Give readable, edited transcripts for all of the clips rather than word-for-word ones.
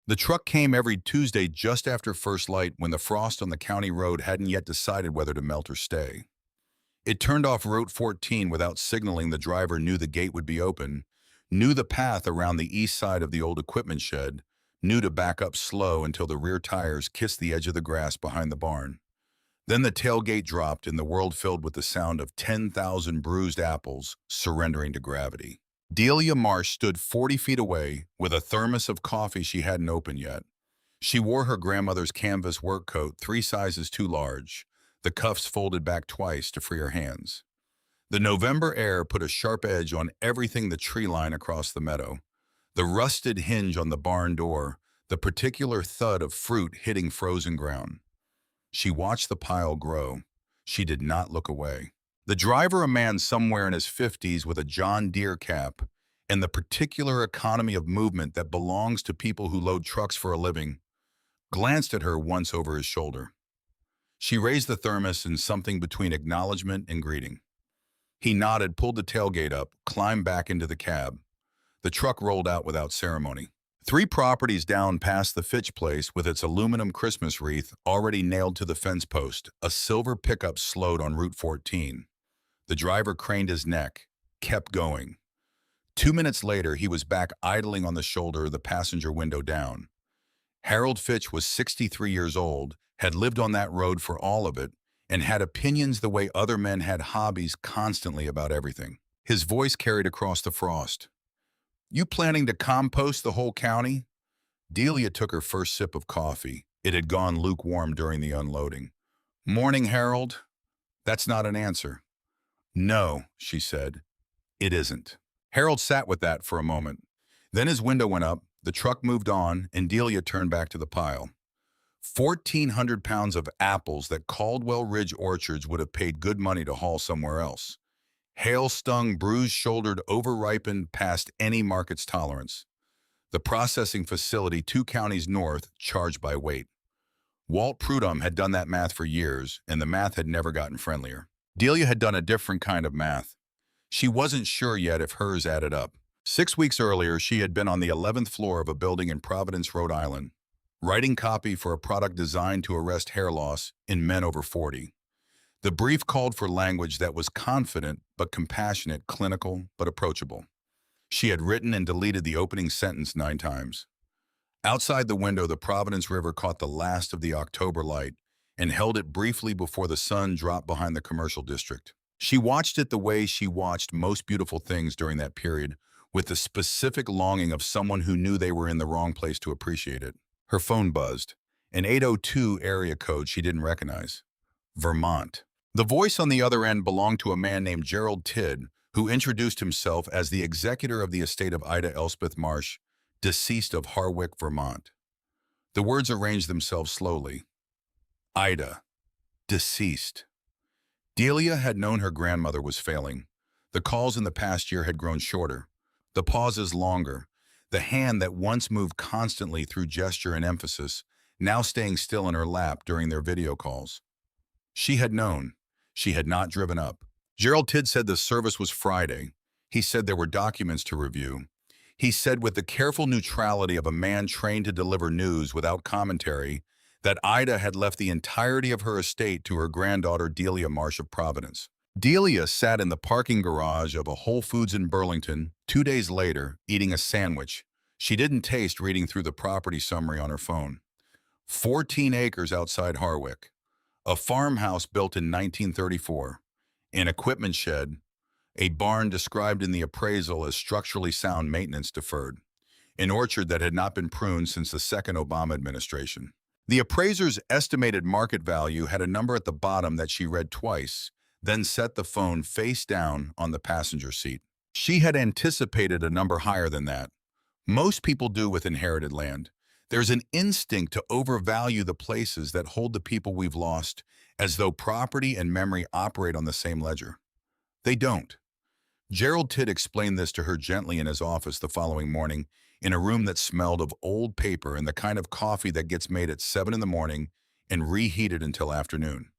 The truck came every Tuesday just after first light when the frost on the county road hadn't yet decided whether to melt or stay. It turned off Route 14 without signaling. The driver knew the gate would be open, knew the path around the east side of the old equipment shed, knew to back up slow until the rear tires kissed the edge of the grass behind the barn. Then the tailgate dropped and the world filled with the sound of 10,000 bruised apples surrendering to gravity. Delia Marsh stood 40 feet away with a thermos of coffee she hadn't opened yet. She wore her grandmother's canvas work coat 3 sizes too large, the cuffs folded back twice to free her hands. The November air put a sharp edge on everything: the tree line across the meadow, the rusted hinge on the barn door, the particular thud of fruit hitting frozen ground. She watched the pile grow. She did not look away. The driver, a man somewhere in his 50s with a John Deere cap and the particular economy of movement that belongs to people who load trucks for a living, glanced at her once over his shoulder. She raised the thermos in something between acknowledgement and greeting. He nodded, pulled the tailgate up, climbed back into the cab. The truck rolled out without ceremony. 3 properties down past the Fitch place with its aluminum Christmas wreath already nailed to the fence post, a silver pickup slowed on Route 14. The driver craned his neck, kept going. 2 minutes later, he was back idling on the shoulder, the passenger window down. Harold Fitch was 63 years old, had lived on that road for all of it, and had opinions the way other men had hobbies, constantly about everything. His voice carried across the frost. "You planning to compost the whole county?" Delia took her first sip of coffee. It had gone lukewarm during the unloading. "Morning, Harold." "That's not an answer." "No," she said, "it isn't." Harold sat with that for a moment. Then his window went up, the truck moved on, and Delia turned back to the pile. 1,400 pounds of apples that Caldwell Ridge Orchards would have paid good money to haul somewhere else. Hail-stung, bruised-shouldered, over-ripened past any market's tolerance. The processing facility 2 counties north charged by weight. Walt Prudhomme had done that math for years, and the math had never gotten friendlier. Delia had done a different kind of math. She wasn't sure yet if hers added up. 6 weeks earlier, she had been on the 11th floor of a building in Providence, Rhode Island, writing copy for a product designed to arrest hair loss in men over 40. The brief called for language that was confident but compassionate, clinical but approachable. She had written and deleted the opening sentence 9 times. Outside the window, the Providence River caught the last of the October light and held it briefly before the sun dropped behind the commercial district. She watched it the way she watched most beautiful things during that period, with the specific longing of someone who knew they were in the wrong place to appreciate it. Her phone buzzed, an 802 area code she didn't recognize. Vermont. The voice on the other end belonged to a man named Gerald Tidd, who introduced himself as the executor of the estate of Ida Elspeth Marsh, deceased of Harwick, Vermont. The words arranged themselves slowly. Ida, deceased. Delia had known her grandmother was failing. The calls in the past year had grown shorter, the pauses longer, the hand that once moved constantly through gesture and emphasis, now staying still in her lap during their video calls. She had known. She had not driven up. Gerald Tidd said the service was Friday. He said there were documents to review. He said, with the careful neutrality of a man trained to deliver news without commentary, that Ida had left the entirety of her estate to her granddaughter Delia Marsh of Providence. Delia sat in the parking garage of a Whole Foods in Burlington 2 days later, eating a sandwich she didn't taste, reading through the property summary on her phone. 14 acres outside Harwick. A farmhouse built in 1934. An equipment shed. A barn described in the appraisal as structurally sound, maintenance deferred. An orchard that had not been pruned since the second Obama administration. The appraiser's estimated market value had a number at the bottom that she read twice, then set the phone face down on the passenger seat. She had anticipated a number higher than that. Most people do with inherited land. There's an instinct to overvalue the places that hold the people we've lost, as though property and memory operate on the same ledger. They don't. Gerald Tidd explained this to her gently in his office the following morning, in a room that smelled of old paper and the kind of coffee that gets made at 7 in the morning and reheated until afternoon.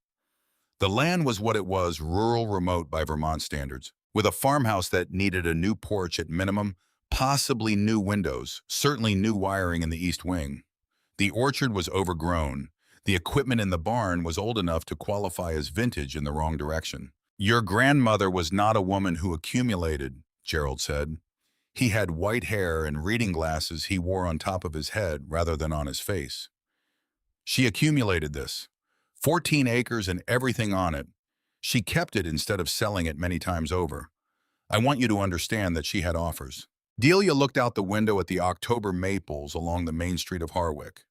The land was what it was, rural, remote by Vermont standards, with a farmhouse that needed a new porch at minimum, Possibly new windows, certainly new wiring in the east wing. The orchard was overgrown. The equipment in the barn was old enough to qualify as vintage in the wrong direction. Your grandmother was not a woman who accumulated, Gerald said. He had white hair and reading glasses he wore on top of his head rather than on his face. She accumulated this. 14 acres and everything on it. She kept it instead of selling it many times over. I want you to understand that she had offers. Delia looked out the window at the October maples along the main street of Harwick.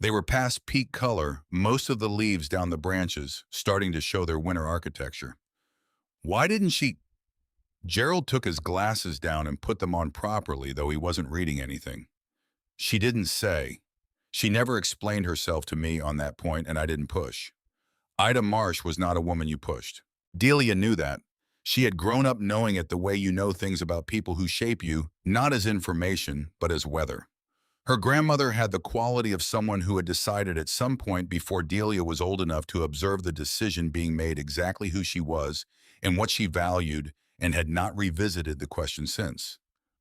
They were past peak color, most of the leaves down the branches, starting to show their winter architecture. Why didn't she? Gerald took his glasses down and put them on properly, though he wasn't reading anything. She didn't say. She never explained herself to me on that point, and I didn't push. Ida Marsh was not a woman you pushed. Delia knew that. She had grown up knowing it the way you know things about people who shape you, not as information, but as weather. Her grandmother had the quality of someone who had decided at some point before Delia was old enough to observe the decision being made exactly who she was and what she valued, and had not revisited the question since.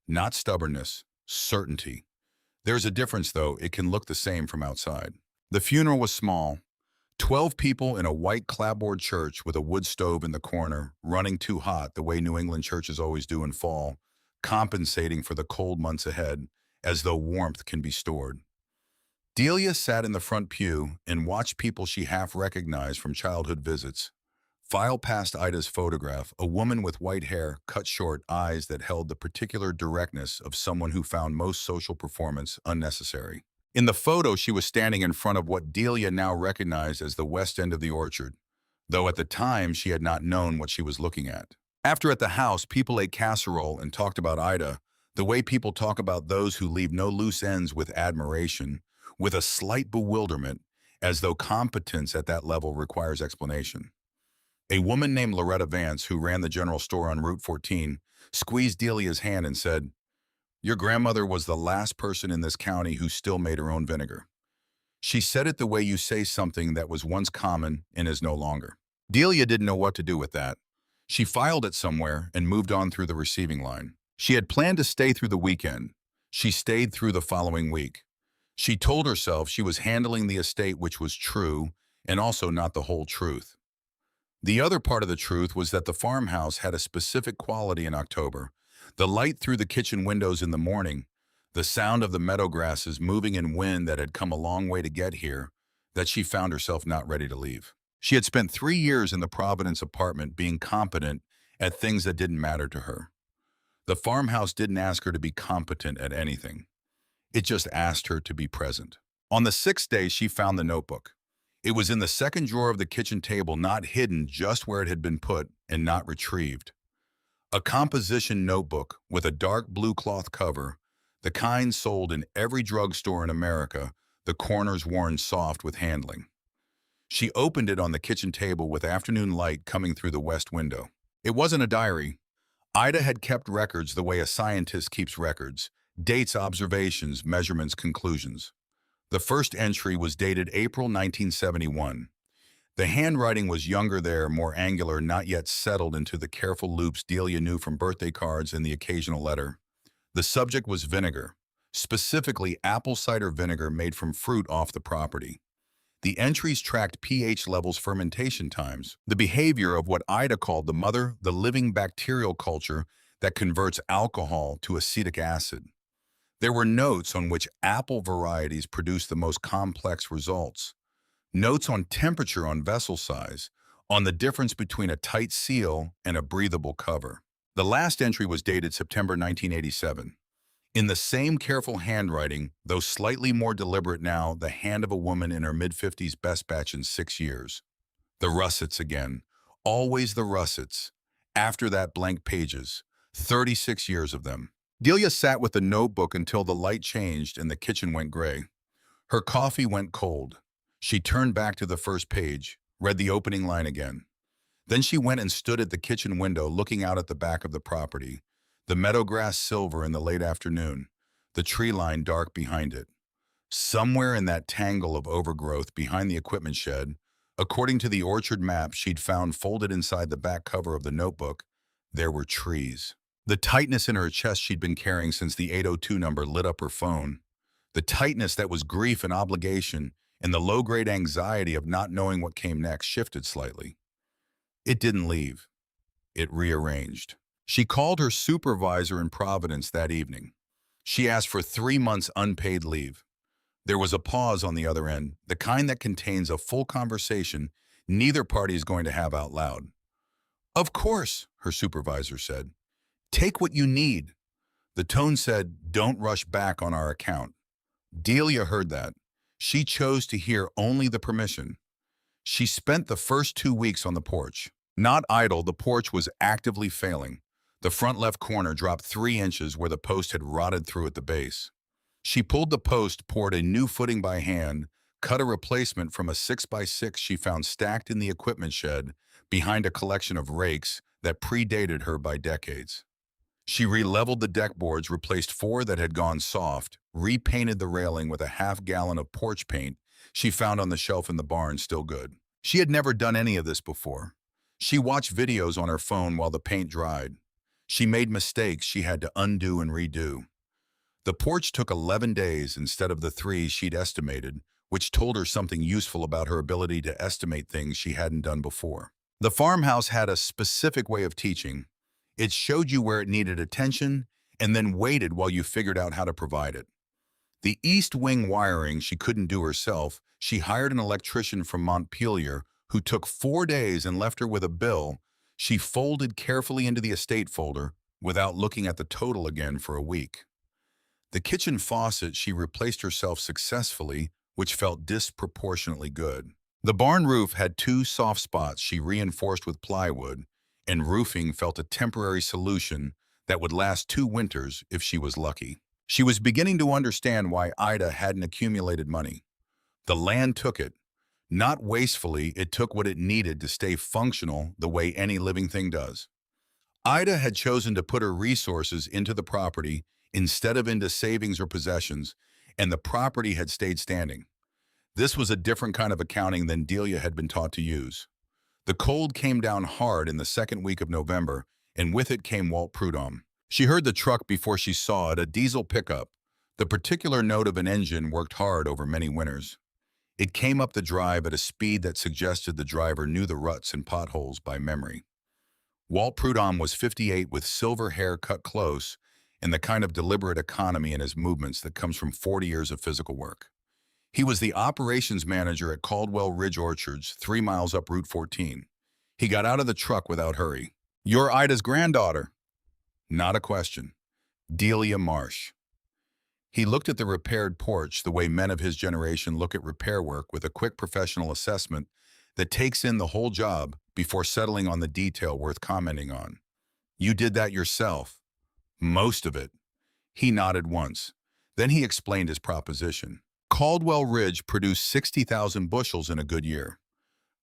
Not stubbornness, certainty. There's a difference, though. It can look the same from outside. The funeral was small. 12 people in a white clapboard church with a wood stove in the corner, running too hot the way New England churches always do in fall, compensating for the cold months ahead, as though warmth can be stored. Delia sat in the front pew and watched people she half recognized from childhood visits file past Ida's photograph, a woman with white hair, cut short, eyes that held the particular directness of someone who found most social performance unnecessary. In the photo, she was standing in front of what Delia now recognized as the west end of the orchard, though at the time she had not known what she was looking at. After at the house, people ate casserole and talked about Ida, the way people talk about those who leave no loose ends, with admiration, with a slight bewilderment, as though competence at that level requires explanation. A woman named Loretta Vance, who ran the general store on Route 14, squeezed Delia's hand and said, "Your grandmother was the last person in this county who still made her own vinegar." She said it the way you say something that was once common and is no longer. Delia didn't know what to do with that. She filed it somewhere and moved on through the receiving line. She had planned to stay through the weekend. She stayed through the following week. She told herself she was handling the estate, which was true, and also not the whole truth. The other part of the truth was that the farmhouse had a specific quality in October. The light through the kitchen windows in the morning, the sound of the meadow grasses moving in wind that had come a long way to get here, that she found herself not ready to leave. She had spent 3 years in the Providence apartment being competent at things that didn't matter to her. The farmhouse didn't ask her to be competent at anything. It just asked her to be present. On the 6th day, she found the notebook. It was in the second drawer of the kitchen table, not hidden just where it had been put, and not retrieved. A composition notebook with a dark blue cloth cover, the kind sold in every drugstore in America, the corners worn soft with handling. She opened it on the kitchen table with afternoon light coming through the west window. It wasn't a diary. Ida had kept records the way a scientist keeps records: dates, observations, measurements, conclusions. The first entry was dated April 1971. The handwriting was younger there, more angular, not yet settled into the careful loops Delia knew from birthday cards and the occasional letter. The subject was vinegar, specifically apple cider vinegar made from fruit off the property. The entries tracked pH levels, fermentation times, the behavior of what Ida called the mother, the living bacterial culture that converts alcohol to acetic acid. There were notes on which apple varieties produce the most complex results, notes on temperature, on vessel size, on the difference between a tight seal and a breathable cover. The last entry was dated September 1987. In the same careful handwriting, though slightly more deliberate now, the hand of a woman in her mid-50s, best batch in 6 years. The russets again. Always the russets. After that, blank pages. 36 years of them. Delia sat with the notebook until the light changed and the kitchen went gray. Her coffee went cold. She turned back to the first page, read the opening line again. Then she went and stood at the kitchen window looking out at the back of the property, the meadow grass silver in the late afternoon, the tree line dark behind it. Somewhere in that tangle of overgrowth behind the equipment shed, according to the orchard map she'd found folded inside the back cover of the notebook, there were trees. The tightness in her chest she'd been carrying since the 802 number lit up her phone. The tightness that was grief and obligation, and the low-grade anxiety of not knowing what came next shifted slightly. It didn't leave. It rearranged. She called her supervisor in Providence that evening. She asked for 3 months unpaid leave. There was a pause on the other end, the kind that contains a full conversation neither party is going to have out loud. Of course, her supervisor said. Take what you need. The tone said, don't rush back on our account. Delia heard that. She chose to hear only the permission. She spent the first 2 weeks on the porch. Not idle, the porch was actively failing. The front left corner dropped 3 inches where the post had rotted through at the base. She pulled the post, poured a new footing by hand, cut a replacement from a 6x6 she found stacked in the equipment shed behind a collection of rakes that predated her by decades. She re-leveled the deck boards, replaced 4 that had gone soft, repainted the railing with a half-gallon of porch paint she found on the shelf in the barn, still good. She had never done any of this before. She watched videos on her phone while the paint dried. She made mistakes she had to undo and redo. The porch took 11 days instead of the 3 she'd estimated, which told her something useful about her ability to estimate things she hadn't done before. The farmhouse had a specific way of teaching. It showed you where it needed attention and then waited while you figured out how to provide it. The east wing wiring she couldn't do herself. She hired an electrician from Montpelier who took 4 days and left her with a bill she folded carefully into the estate folder without looking at the total again for a week. The kitchen faucet she replaced herself successfully, which felt disproportionately good. The barn roof had 2 soft spots she reinforced with plywood, and roofing felt a temporary solution that would last 2 winters if she was lucky. She was beginning to understand why Ida hadn't accumulated money. The land took it. Not wastefully, it took what it needed to stay functional the way any living thing does. Ida had chosen to put her resources into the property instead of into savings or possessions, and the property had stayed standing. This was a different kind of accounting than Delia had been taught to use. The cold came down hard in the second week of November, and with it came Walt Prudhomme. She heard the truck before she saw it, a diesel pickup. The particular note of an engine worked hard over many winters. It came up the drive at a speed that suggested the driver knew the ruts and potholes by memory. Walt Prudhomme was 58 with silver hair cut close and the kind of deliberate economy in his movements that comes from 40 years of physical work. He was the operations manager at Caldwell Ridge Orchards, 3 miles up Route 14. He got out of the truck without hurry. "You're Ida's granddaughter." Not a question. Delia Marsh. He looked at the repaired porch the way men of his generation look at repair work, with a quick professional assessment that takes in the whole job before settling on the detail worth commenting on. "You did that yourself." "Most of it." He nodded once. Then he explained his proposition. Caldwell Ridge produced 60,000 bushels in a good year.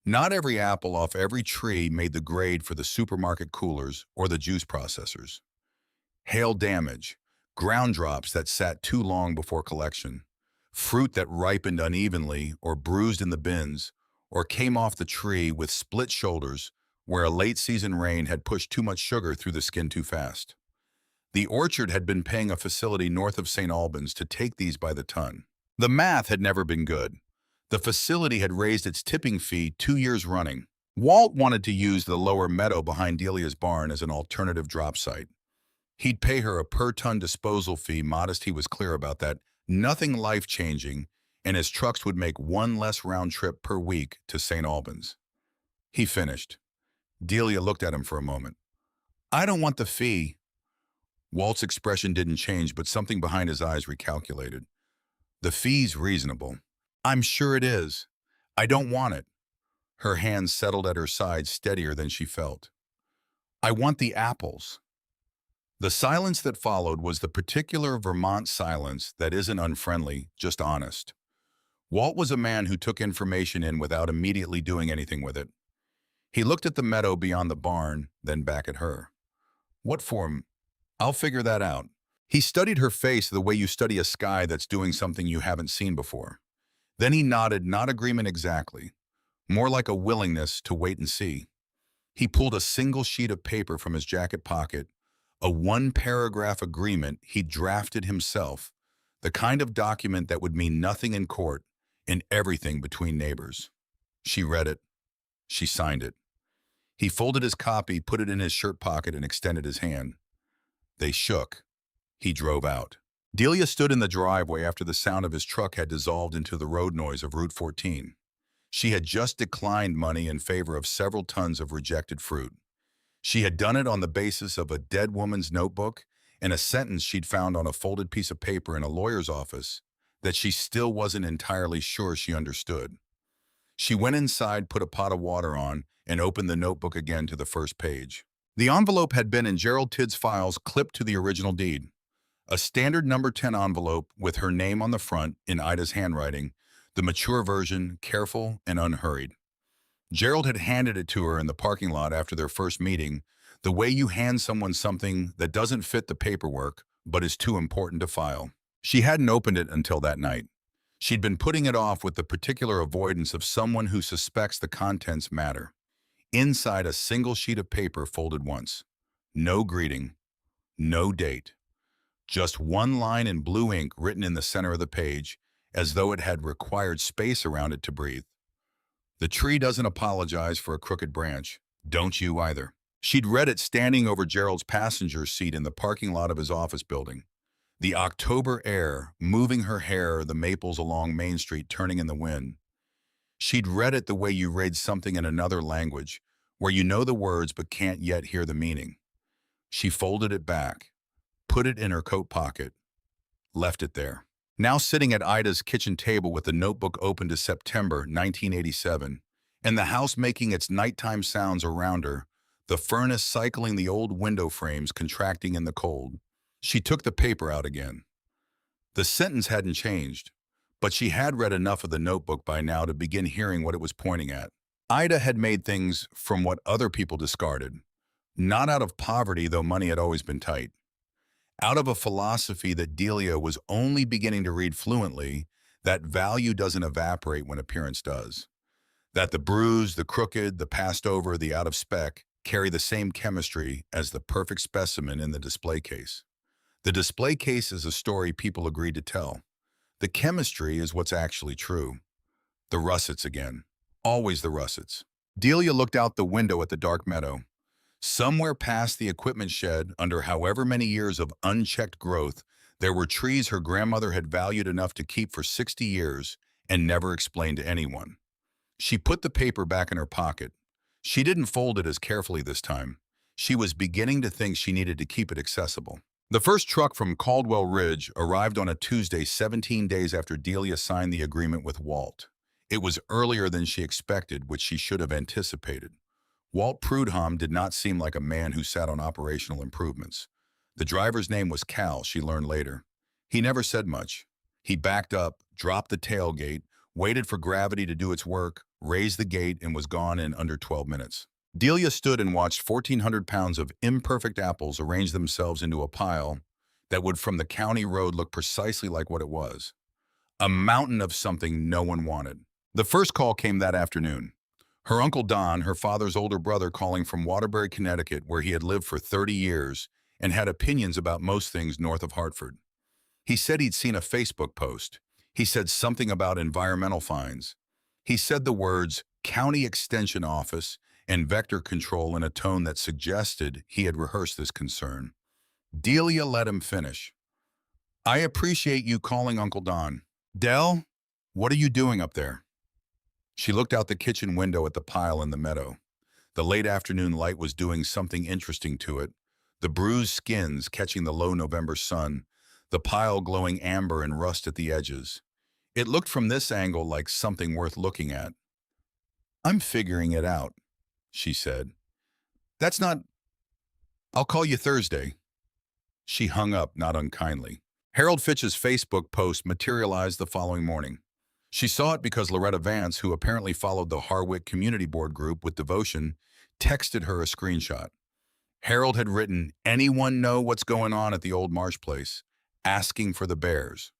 Not every apple off every tree made the grade for the supermarket coolers or the juice processors. Hail damage, ground drops that sat too long before collection, fruit that ripened unevenly or bruised in the bins, or came off the tree with split shoulders where a late-season rain had pushed too much sugar through the skin too fast. The orchard had been paying a facility north of St. Albans to take these by the ton. The math had never been good. The facility had raised its tipping fee 2 years running. Walt wanted to use the lower meadow behind Delia's barn as an alternative drop site. He'd pay her a per-ton disposal fee, modest, he was clear about that, nothing life-changing, and his trucks would make 1 less round trip per week to St. Albans. He finished. Delia looked at him for a moment. "I don't want the fee." Walt's expression didn't change, but something behind his eyes recalculated. "The fee's reasonable." "I'm sure it is. I don't want it." Her hands settled at her side, steadier than she felt. "I want the apples." The silence that followed was the particular Vermont silence that isn't unfriendly, just honest. Walt was a man who took information in without immediately doing anything with it. He looked at the meadow beyond the barn, then back at her. "What for? I'll figure that out." He studied her face the way you study a sky that's doing something you haven't seen before. Then he nodded, not agreement exactly, more like a willingness to wait and see. He pulled a single sheet of paper from his jacket pocket, A one-paragraph agreement he'd drafted himself, the kind of document that would mean nothing in court and everything between neighbors. She read it. She signed it. He folded his copy, put it in his shirt pocket, and extended his hand. They shook. He drove out. Delia stood in the driveway after the sound of his truck had dissolved into the road noise of Route 14. She had just declined money in favor of several tons of rejected fruit. She had done it on the basis of a dead woman's notebook and a sentence she'd found on a folded piece of paper in a lawyer's office that she still wasn't entirely sure she understood. She went inside, put a pot of water on, and opened the notebook again to the first page. The envelope had been in Gerald Tidd's files clipped to the original deed. A standard number 10 envelope with her name on the front in Ida's handwriting, the mature version, careful and unhurried. Gerald had handed it to her in the parking lot after their first meeting, the way you hand someone something that doesn't fit the paperwork but is too important to file. She hadn't opened it until that night. She'd been putting it off with the particular avoidance of someone who suspects the contents matter. Inside a single sheet of paper folded once. No greeting, no date. Just one line in blue ink written in the center of the page, as though it had required space around it to breathe. The tree doesn't apologize for a crooked branch. Don't you either. She'd read it standing over Gerald's passenger seat in the parking lot of his office building. The October air, moving her hair, the maples along Main Street turning in the wind. She'd read it the way you read something in another language, where you know the words but can't yet hear the meaning. She folded it back, put it in her coat pocket, left it there. Now sitting at Ida's kitchen table with the notebook open to September 1987, and the house making its nighttime sounds around her, the furnace cycling the old window frames contracting in the cold, she took the paper out again. The sentence hadn't changed, but she had read enough of the notebook by now to begin hearing what it was pointing at. Ida had made things from what other people discarded, not out of poverty, though money had always been tight. Out of a philosophy that Delia was only beginning to read fluently, that value doesn't evaporate when appearance does. That the bruised, the crooked, the passed over, the out of spec carry the same chemistry as the perfect specimen in the display case. The display case is a story people agreed to tell. The chemistry is what's actually true. The russets again. Always the russets. Delia looked out the window at the dark meadow. Somewhere past the equipment shed, under however many years of unchecked growth, there were trees her grandmother had valued enough to keep for 60 years and never explained to anyone. She put the paper back in her pocket. She didn't fold it as carefully this time. She was beginning to think she needed to keep it accessible. The first truck from Caldwell Ridge arrived on a Tuesday 17 days after Delia signed the agreement with Walt. It was earlier than she expected, which she should have anticipated. Walt Prudhomme did not seem like a man who sat on operational improvements. The driver's name was Cal, she learned later. He never said much. He backed up, dropped the tailgate, waited for gravity to do its work, raised the gate, and was gone in under 12 minutes. Delia stood and watched 1,400 pounds of imperfect apples arrange themselves into a pile that would from the county road look precisely like what it was. A mountain of something no one wanted. The first call came that afternoon. Her Uncle Don, her father's older brother, calling from Waterbury, Connecticut, where he had lived for 30 years and had opinions about most things north of Hartford. He said he'd seen a Facebook post. He said something about environmental fines. He said the words County Extension Office and Vector Control in a tone that suggested he had rehearsed this concern. Delia let him finish. I appreciate you calling, Uncle Don. Del, what are you doing up there? She looked out the kitchen window at the pile in the meadow. The late afternoon light was doing something interesting to it, the bruised skins catching the low November sun, the pile glowing amber and rust at the edges. It looked from this angle like something worth looking at. I'm figuring it out, she said. That's not... I'll call you Thursday. She hung up, not unkindly. Harold Fitch's Facebook post materialized the following morning. She saw it because Loretta Vance, who apparently followed the Harwick Community Board group with devotion, texted her a screenshot. Harold had written, anyone know what's going on at the old Marsh place? Asking for the bears.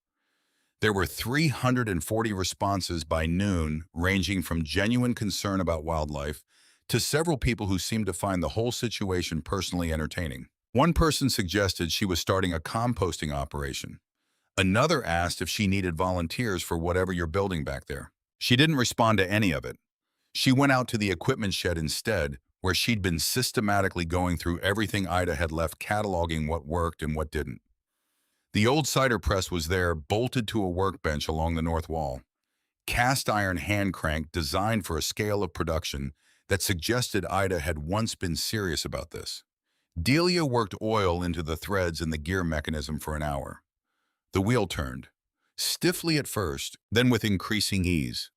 There were 340 responses by noon, ranging from genuine concern about wildlife to several people who seemed to find the whole situation personally entertaining. One person suggested she was starting a composting operation. Another asked if she needed volunteers for whatever you're building back there. She didn't respond to any of it. She went out to the equipment shed instead, where she'd been systematically going through everything Ida had left, cataloging what worked and what didn't. The old cider press was there, bolted to a workbench along the north wall. Cast iron hand crank designed for a scale of production that suggested Ida had once been serious about this. Delia worked oil into the threads in the gear mechanism for an hour. The wheel turned, stiffly at first, then with increasing ease.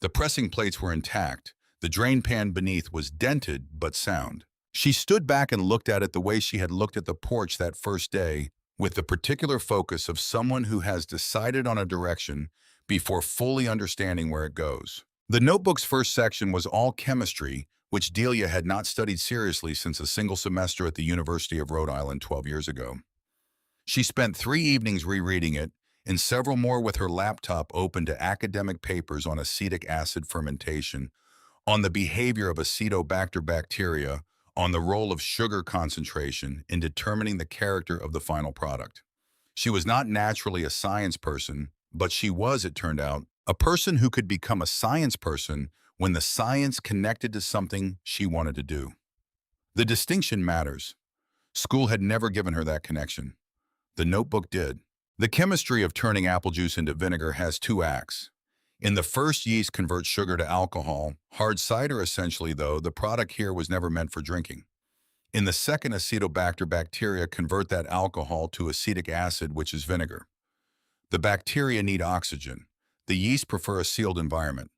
The pressing plates were intact. The drain pan beneath was dented but sound. She stood back and looked at it the way she had looked at the porch that first day, with the particular focus of someone who has decided on a direction before fully understanding where it goes. The notebook's first section was all chemistry, which Delia had not studied seriously since a single semester at the University of Rhode Island 12 years ago. She spent 3 evenings rereading it, and several more with her laptop open to academic papers on acetic acid fermentation, on the behavior of acetobacter bacteria, on the role of sugar concentration in determining the character of the final product. She was not naturally a science person, but she was, it turned out, a person who could become a science person when the science connected to something she wanted to do. The distinction matters. School had never given her that connection. The notebook did. The chemistry of turning apple juice into vinegar has 2 acts. In the first, yeast converts sugar to alcohol, hard cider essentially, though the product here was never meant for drinking. In the second, acetobacter bacteria convert that alcohol to acetic acid, which is vinegar. The bacteria need oxygen. The yeast prefer a sealed environment.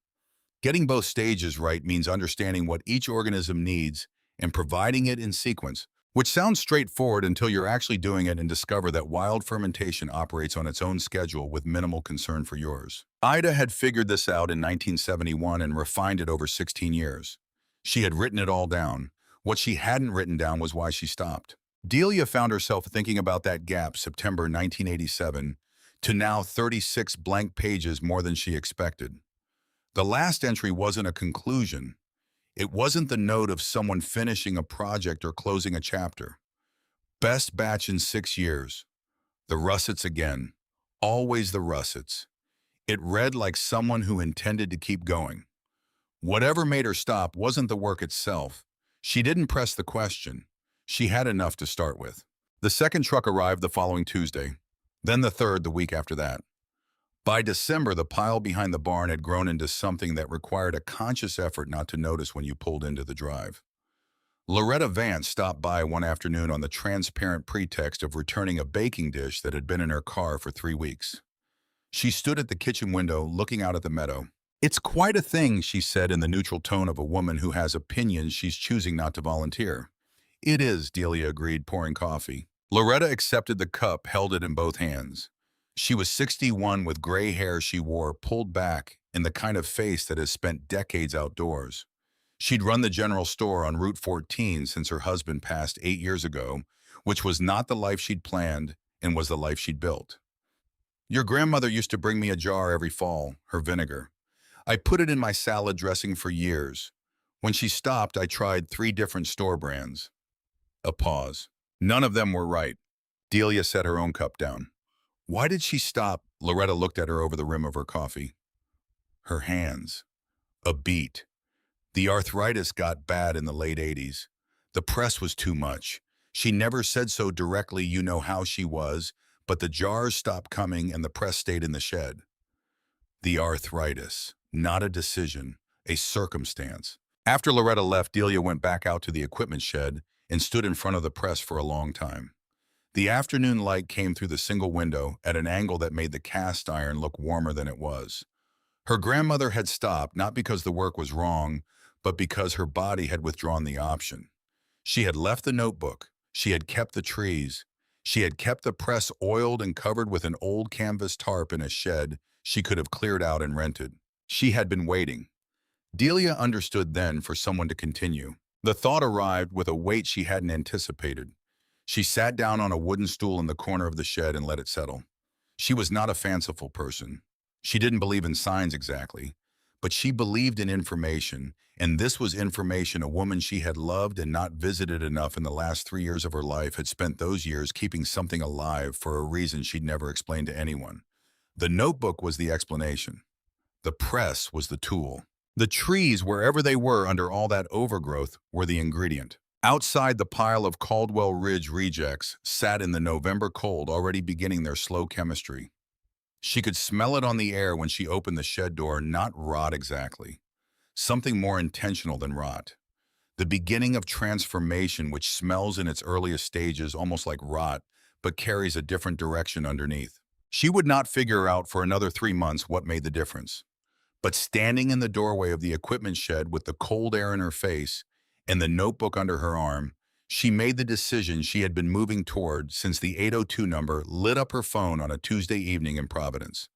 Getting both stages right means understanding what each organism needs and providing it in sequence, which sounds straightforward until you're actually doing it and discover that wild fermentation operates on its own schedule with minimal concern for yours. Ida had figured this out in 1971 and refined it over 16 years. She had written it all down. What she hadn't written down was why she stopped. Delia found herself thinking about that gap, September 1987, to now 36 blank pages more than she expected. The last entry wasn't a conclusion. It wasn't the note of someone finishing a project or closing a chapter. Best batch in 6 years. The russets again. Always the russets. It read like someone who intended to keep going. Whatever made her stop wasn't the work itself. She didn't press the question. She had enough to start with. The second truck arrived the following Tuesday, then the third the week after that. By December, the pile behind the barn had grown into something that required a conscious effort not to notice when you pulled into the drive. Loretta Vance stopped by one afternoon on the transparent pretext of returning a baking dish that had been in her car for 3 weeks. She stood at the kitchen window, looking out at the meadow. "It's quite a thing," she said in the neutral tone of a woman who has opinions she's choosing not to volunteer. "It is," Delia agreed, pouring coffee. Loretta accepted the cup, held it in both hands. She was 61 with gray hair she wore pulled back and the kind of face that has spent decades outdoors. She'd run the general store on Route 14 since her husband passed 8 years ago, which was not the life she'd planned and was the life she'd built. "Your grandmother used to bring me a jar every fall, her vinegar. I put it in my salad dressing for years. When she stopped, I tried 3 different store brands." A pause. None of them were right. Delia set her own cup down. Why did she stop? Loretta looked at her over the rim of her coffee. Her hands. A beat. The arthritis got bad in the late 80s. The press was too much. She never said so directly, you know how she was, but the jars stopped coming and the press stayed in the shed. The arthritis. Not a decision, a circumstance. After Loretta left, Delia went back out to the equipment shed and stood in front of the press for a long time. The afternoon light came through the single window at an angle that made the cast iron look warmer than it was. Her grandmother had stopped, not because the work was wrong, but because her body had withdrawn the option. She had left the notebook. She had kept the trees. She had kept the press oiled and covered with an old canvas tarp in a shed she could have cleared out and rented. She had been waiting. Delia understood then for someone to continue. The thought arrived with a weight she hadn't anticipated. She sat down on a wooden stool in the corner of the shed and let it settle. She was not a fanciful person. She didn't believe in signs exactly, But she believed in information, and this was information a woman she had loved and not visited enough in the last 3 years of her life had spent those years keeping something alive for a reason she'd never explained to anyone. The notebook was the explanation. The press was the tool. The trees, wherever they were under all that overgrowth, were the ingredient. Outside, the pile of Caldwell Ridge rejects sat in the November cold, already beginning their slow chemistry. She could smell it on the air when she opened the shed door, not rot exactly. Something more intentional than rot. The beginning of transformation, which smells in its earliest stages almost like rot, but carries a different direction underneath. She would not figure out for another 3 months what made the difference. But standing in the doorway of the equipment shed with the cold air in her face and the notebook under her arm, she made the decision she had been moving toward since the 802 number lit up her phone on a Tuesday evening in Providence.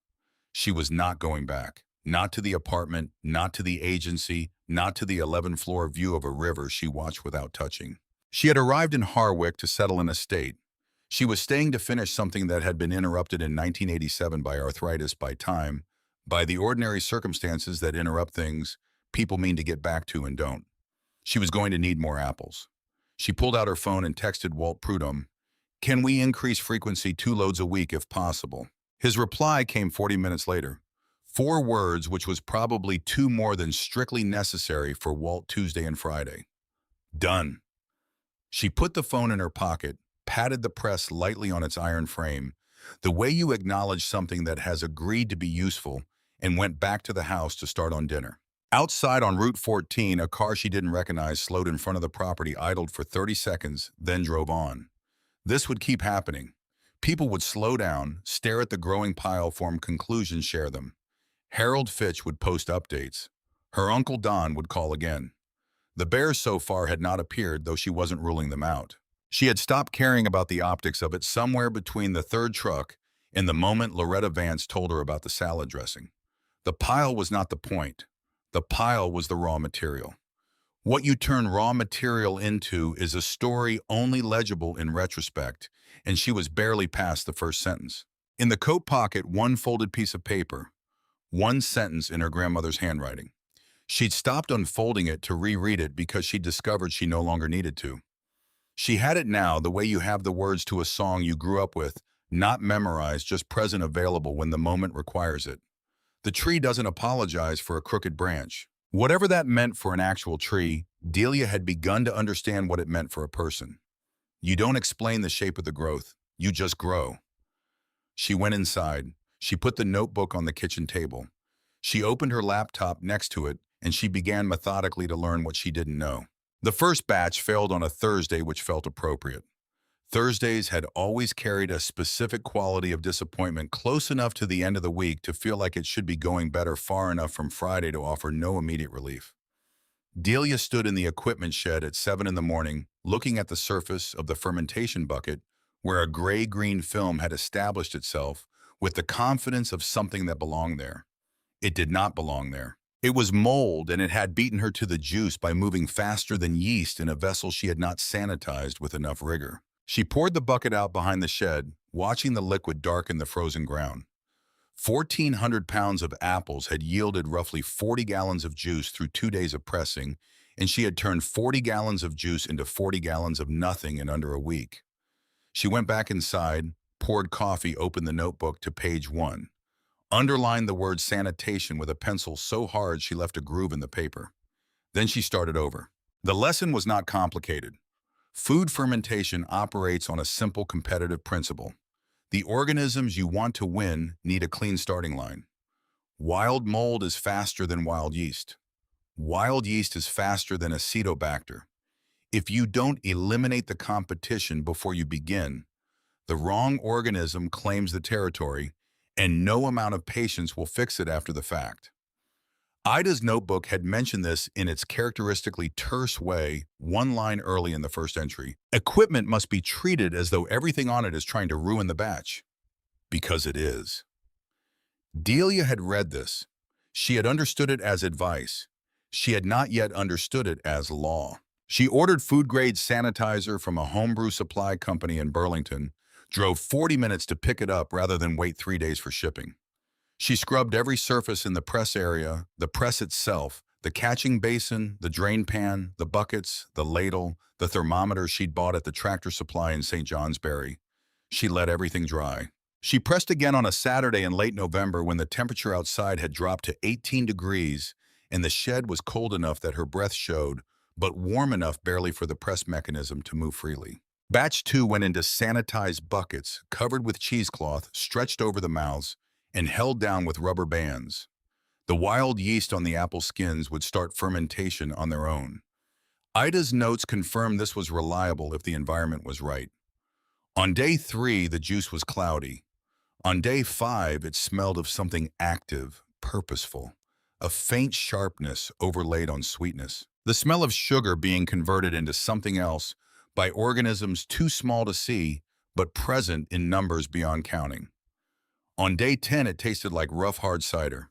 She was not going back. Not to the apartment, not to the agency, not to the 11th-floor view of a river she watched without touching. She had arrived in Harwick to settle an estate. She was staying to finish something that had been interrupted in 1987 by arthritis, by time, by the ordinary circumstances that interrupt things people mean to get back to and don't. She was going to need more apples. She pulled out her phone and texted Walt Prudhomme, "Can we increase frequency 2 loads a week if possible?" His reply came 40 minutes later. 4 words, which was probably 2 more than strictly necessary for Walt Tuesday and Friday. Done. She put the phone in her pocket, patted the press lightly on its iron frame, the way you acknowledge something that has agreed to be useful, and went back to the house to start on dinner. Outside on Route 14, a car she didn't recognize slowed in front of the property, idled for 30 seconds, then drove on. This would keep happening. People would slow down, stare at the growing pile, form conclusions, share them. Harold Fitch would post updates. Her Uncle Don would call again. The bears so far had not appeared, though she wasn't ruling them out. She had stopped caring about the optics of it somewhere between the third truck and the moment Loretta Vance told her about the salad dressing. The pile was not the point. The pile was the raw material. What you turn raw material into is a story only legible in retrospect, and she was barely past the first sentence. In the coat pocket, one folded piece of paper, one sentence in her grandmother's handwriting. She'd stopped unfolding it to reread it because she'd discovered she no longer needed to. She had it now, the way you have the words to a song you grew up with, not memorized, just present, available when the moment requires it. The tree doesn't apologize for a crooked branch. Whatever that meant for an actual tree, Delia had begun to understand what it meant for a person. You don't explain the shape of the growth, you just grow. She went inside. She put the notebook on the kitchen table. She opened her laptop next to it, and she began methodically to learn what she didn't know. The first batch failed on a Thursday, which felt appropriate. Thursdays had always carried a specific quality of disappointment, close enough to the end of the week to feel like it should be going better, far enough from Friday to offer no immediate relief. Delia stood in the equipment shed at 7 in the morning, looking at the surface of the fermentation bucket where a gray-green film had established itself with the confidence of something that belonged there. It did not belong there. It was mold, and it had beaten her to the juice by moving faster than yeast in a vessel she had not sanitized with enough rigor. She poured the bucket out behind the shed, watching the liquid darken the frozen ground. 1,400 pounds of apples had yielded roughly 40 gallons of juice through 2 days of pressing, and she had turned 40 gallons of juice into 40 gallons of nothing in under a week. She went back inside, poured coffee, opened the notebook to page 1. Underlined the word sanitation with a pencil so hard she left a groove in the paper. Then she started over. The lesson was not complicated. Food fermentation operates on a simple competitive principle. The organisms you want to win need a clean starting line. Wild mold is faster than wild yeast. Wild yeast is faster than Acetobacter. If you don't eliminate the competition before you begin, the wrong organism claims the territory, and no amount of patience will fix it after the fact. Ida's notebook had mentioned this in its characteristically terse way, one line early in the first entry. Equipment must be treated as though everything on it is trying to ruin the batch. Because it is. Delia had read this. She had understood it as advice. She had not yet understood it as law. She ordered food-grade sanitizer from a homebrew supply company in Burlington, drove 40 minutes to pick it up rather than wait 3 days for shipping. She scrubbed every surface in the press area, the press itself, the catching basin, the drain pan, the buckets, the ladle, the thermometer she'd bought at the Tractor Supply in St. Johnsbury. She let everything dry. She pressed again on a Saturday in late November when the temperature outside had dropped to 18 degrees and the shed was cold enough that her breath showed, but warm enough barely for the press mechanism to move freely. Batch 2 went into sanitized buckets covered with cheesecloth stretched over the mouths and held down with rubber bands. The wild yeast on the apple skins would start fermentation on their own. Ida's notes confirmed this was reliable if the environment was right. On day 3, the juice was cloudy. On day 5, it smelled of something active, purposeful, a faint sharpness overlaid on sweetness. The smell of sugar being converted into something else by organisms too small to see, but present in numbers beyond counting. On day 10, it tasted like rough hard cider.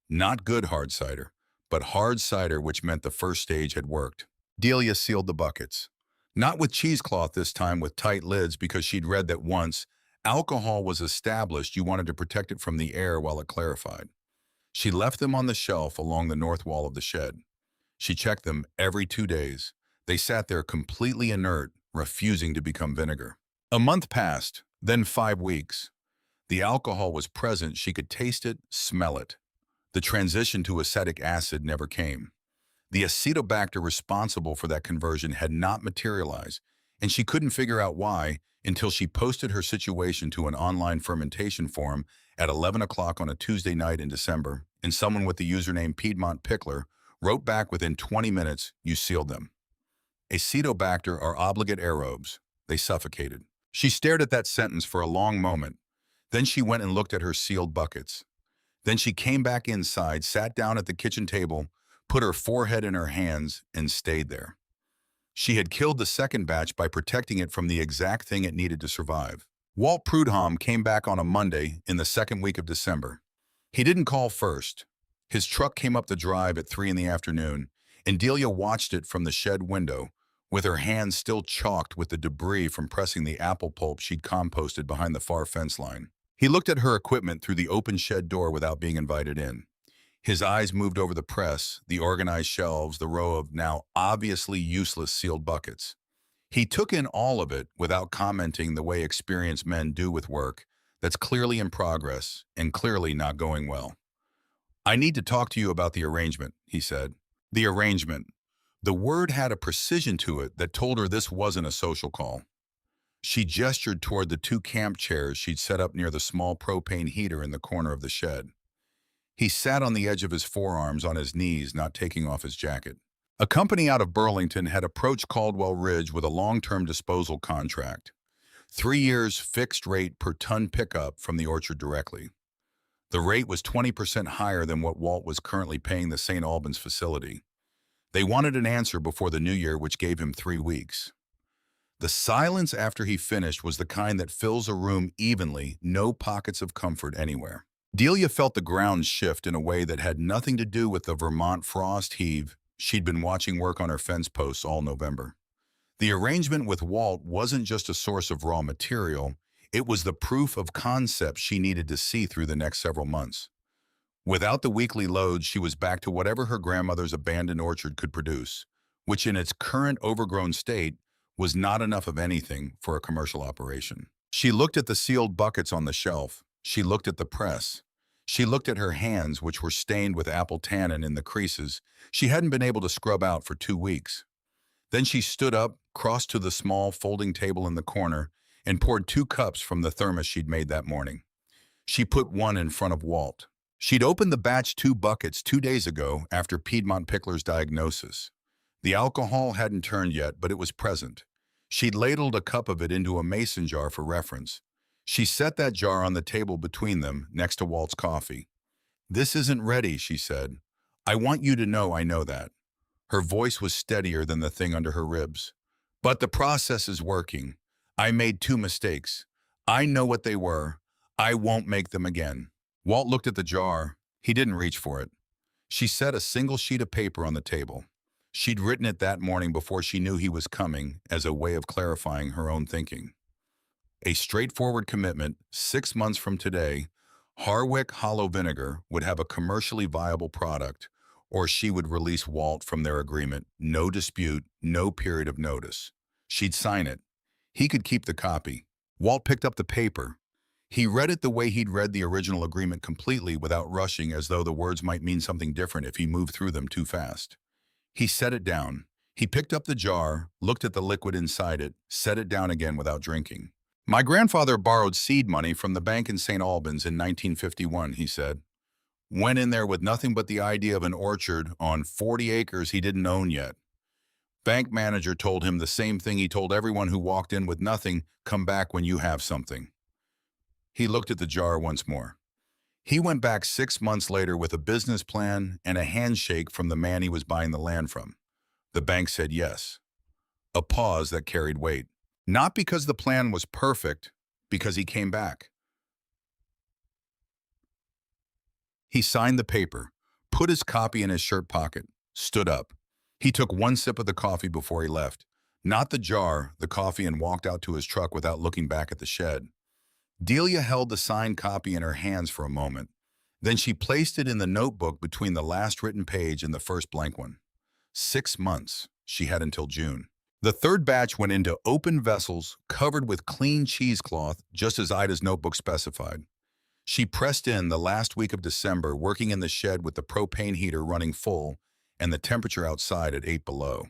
Not good hard cider, but hard cider, which meant the first stage had worked. Delia sealed the buckets. Not with cheesecloth this time, with tight lids, because she'd read that once alcohol was established, you wanted to protect it from the air while it clarified. She left them on the shelf along the north wall of the shed. She checked them every 2 days. They sat there completely inert, refusing to become vinegar. A month passed, then 5 weeks. The alcohol was present. She could taste it, smell it. The transition to acetic acid never came. The acetobacter responsible for that conversion had not materialized, and she couldn't figure out why until she posted her situation to an online fermentation forum at 11 o'clock on a Tuesday night in December, and someone with the username Piedmont Pickler wrote back within 20 minutes, "You sealed them." Acetobacter are obligate aerobes. They suffocated. She stared at that sentence for a long moment. Then she went and looked at her sealed buckets. Then she came back inside, sat down at the kitchen table, put her forehead in her hands, and stayed there. She had killed the second batch by protecting it from the exact thing it needed to survive. Walt Prudhomme came back on a Monday in the second week of December. He didn't call first. His truck came up the drive at 3 in the afternoon, and Delia watched it from the shed window, with her hands still chalked with the debris from pressing the apple pulp she'd composted behind the far fence line. He looked at her equipment through the open shed door without being invited in. His eyes moved over the press, the organized shelves, the row of now obviously useless sealed buckets. He took in all of it without commenting, the way experienced men do with work that's clearly in progress and clearly not going well. "I need to talk to you about the arrangement," he said. The arrangement. The word had a precision to it that told her this wasn't a social call. She gestured toward the 2 camp chairs she'd set up near the small propane heater in the corner of the shed. He sat on the edge of his forearms on his knees, not taking off his jacket. A company out of Burlington had approached Caldwell Ridge with a long-term disposal contract. 3 years fixed rate per ton pickup from the orchard directly. The rate was 20% higher than what Walt was currently paying the St. Albans facility. They wanted an answer before the new year, which gave him 3 weeks. The silence after he finished was the kind that fills a room evenly, no pockets of comfort anywhere. Delia felt the ground shift in a way that had nothing to do with the Vermont frost heave she'd been watching work on her fence posts all November. The arrangement with Walt wasn't just a source of raw material, it was the proof of concept she needed to see through the next several months. Without the weekly loads, she was back to whatever her grandmother's abandoned orchard could produce, which in its current overgrown state was not enough of anything for a commercial operation. She looked at the sealed buckets on the shelf. She looked at the press. She looked at her hands, which were stained with apple tannin in the creases she hadn't been able to scrub out for 2 weeks. Then she stood up, crossed to the small folding table in the corner, and poured 2 cups from the thermos she'd made that morning. She put one in front of Walt. She'd opened the batch 2 buckets 2 days ago after Piedmont Pickler's diagnosis. The alcohol hadn't turned yet, but it was present. She'd ladled a cup of it into a mason jar for reference. She set that jar on the table between them, next to Walt's coffee. "This isn't ready," she said. "I want you to know I know that." Her voice was steadier than the thing under her ribs. "But the process is working. I made 2 mistakes. I know what they were. I won't make them again." Walt looked at the jar. He didn't reach for it. She set a single sheet of paper on the table. She'd written it that morning before she knew he was coming, as a way of clarifying her own thinking. A straightforward commitment, 6 months from today, Harwick Hollow Vinegar would have a commercially viable product, or she would release Walt from their agreement. No dispute, no period of notice. She'd sign it. He could keep the copy. Walt picked up the paper. He read it the way he'd read the original agreement, completely without rushing, as though the words might mean something different if he moved through them too fast. He set it down. He picked up the jar, looked at the liquid inside it, set it down again without drinking. My grandfather borrowed seed money from the bank in St. Albans in 1951, he said. Went in there with nothing but the idea of an orchard on 40 acres he didn't own yet. Bank manager told him the same thing he told everyone who walked in with nothing: come back when you have something. He looked at the jar once more. He went back 6 months later with a business plan and a handshake from the man he was buying the land from. The bank said yes. A pause that carried weight. Not because the plan was perfect, because he came back. He signed the paper, put his copy in his shirt pocket, stood up. He took one sip of the coffee before he left. Not the jar, the coffee, and walked out to his truck without looking back at the shed. Delia held the signed copy in her hands for a moment. Then she placed it in the notebook between the last written page and the first blank one. 6 months. She had until June. The third batch went into open vessels covered with clean cheesecloth, just as Ida's notebook specified. She pressed in the last week of December, working in the shed with the propane heater running full and the temperature outside at 8 below.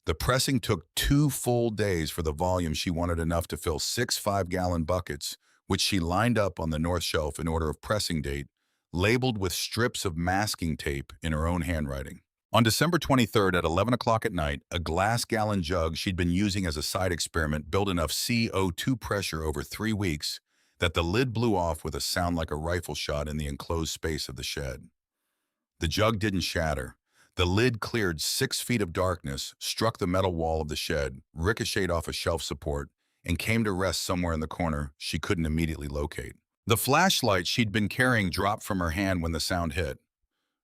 The pressing took 2 full days for the volume she wanted, enough to fill 6 5-gallon buckets, which she lined up on the north shelf in order of pressing date, labeled with strips of masking tape in her own handwriting. On December 23rd at 11 o'clock at night, a glass-gallon jug she'd been using as a side experiment built enough CO2 pressure over 3 weeks that the lid blew off with a sound like a rifle shot in the enclosed space of the shed. The jug didn't shatter. The lid cleared 6 feet of darkness, struck the metal wall of the shed, ricocheted off a shelf support, and came to rest somewhere in the corner she couldn't immediately locate. The flashlight she'd been carrying dropped from her hand when the sound hit.